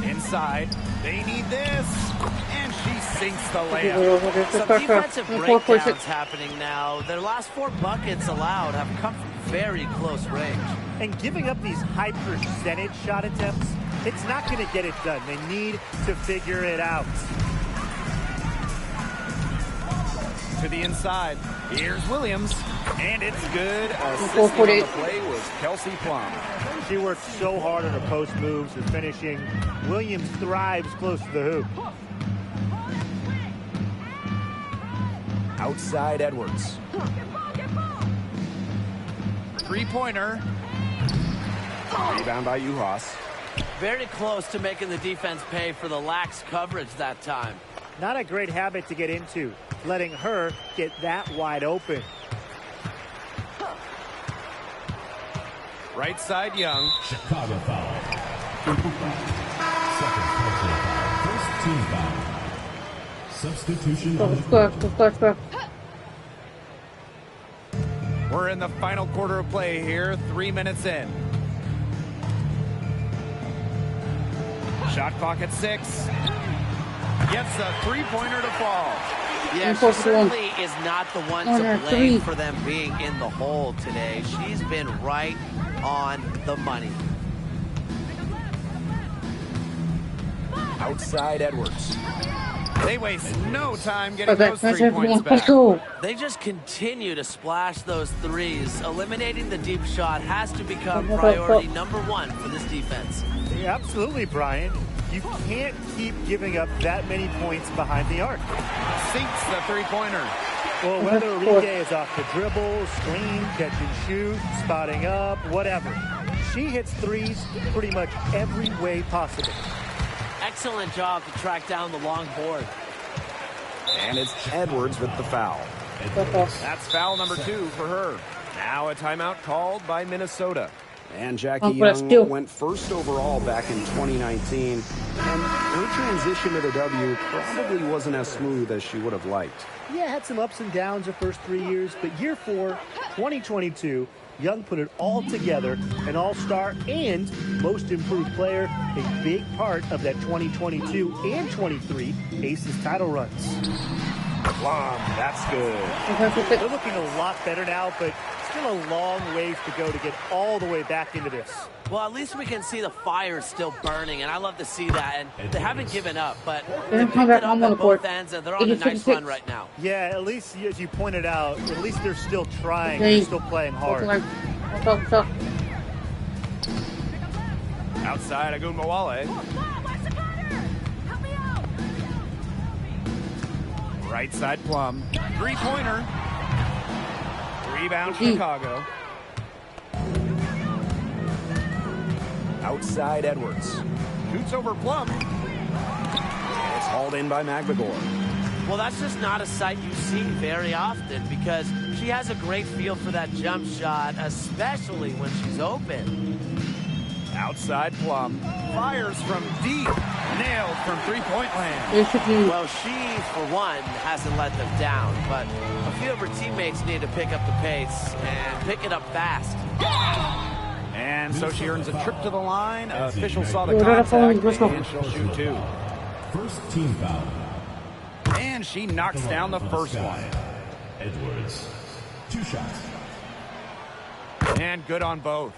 inside. They need this. And she sinks the layup. Some defensive breakdowns happening now. Their last 4 buckets allowed have come from very close range. And giving up these high percentage shot attempts, it's not going to get it done. They need to figure it out. To the inside. Here's Williams. And it's good. Assisting on the play was Kelsey Plum. She worked so hard on her post moves and finishing. Williams thrives close to the hoop. Outside Edwards. Three-pointer. Rebound by Uhas. Very close to making the defense pay for the lax coverage that time. Not a great habit to get into, letting her get that wide open. Right side Young. Chicago foul. Second personal foul. First team foul. Substitution. We're in the final quarter of play here. 3 minutes in. Shot clock at 6. Gets a three-pointer to fall. Yeah, she certainly is not the one to blame for them being in the hole today. She's been right on the money. Outside Edwards. They waste no time getting those 3 points back. They just continue to splash those threes. Eliminating the deep shot has to become priority number 1 for this defense. Yeah, absolutely, Brian. You can't keep giving up that many points behind the arc. Sinks the three-pointer. Well, whether Enrique is off the dribble, screen, catch and shoot, spotting up, whatever. She hits threes pretty much every way possible. Excellent job to track down the long board. And it's Edwards with the foul. That's foul number 2 for her. Now a timeout called by Minnesota. And Jackie Young went first overall back in 2019. And her transition to the W probably wasn't as smooth as she would have liked. Yeah, had some ups and downs her first 3 years, but year 4, 2022, Young put it all together, an all-star and most improved player, a big part of that 2022 and 23 Aces title runs. Plum, that's good. They're looking a lot better now, but still a long ways to go to get all the way back into this. Well, at least we can see the fire is still burning, and I love to see that. And they haven't given up, but they picked it up at both ends, and they're on a nice run right now. Yeah, at least, as you pointed out, at least they're still trying. They're still playing hard. Outside Agunmawale. Right side Plum. Three-pointer. Rebound Chicago. Outside Edwards. Shoots over Plum. And it's hauled in by Magbagor. Well, that's just not a sight you see very often because she has a great feel for that jump shot, especially when she's open. Outside Plum. Fires from deep. Nailed from three-point land. Well, she, for one, hasn't let them down, but a few of her teammates need to pick up the pace and pick it up fast. And so she earns a trip to the line. Official saw the contact, and she'll shoot 2. First team foul. And she knocks down the first one. Edwards. 2 shots. And good on both.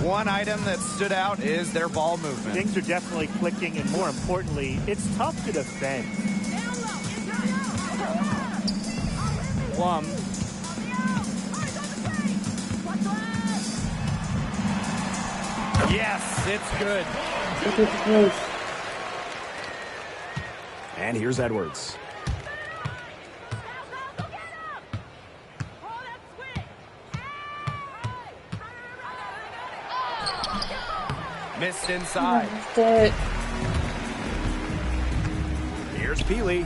One item that stood out is their ball movement. Things are definitely clicking, and more importantly, it's tough to defend. Plum. Yes, it's good. And here's Edwards. Missed inside. Here's Peely.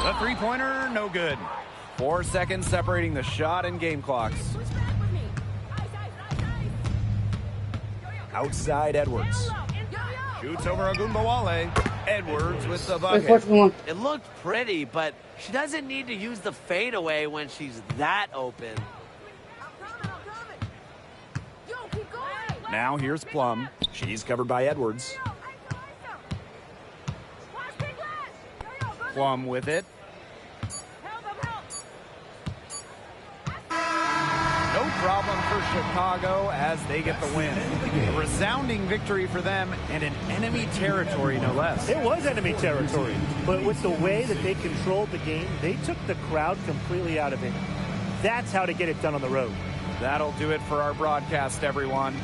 The three-pointer, no good. 4 seconds separating the shot and game clocks. Outside Edwards. Shoots over Agunbawale. Edwards with the bucket. It looked pretty, but she doesn't need to use the fadeaway when she's that open. Now here's Plum. She's covered by Edwards. Plum with it. No problem for Chicago as they get the win. A resounding victory for them and in enemy territory, no less. It was enemy territory, but with the way that they controlled the game, they took the crowd completely out of it. That's how to get it done on the road. That'll do it for our broadcast, everyone.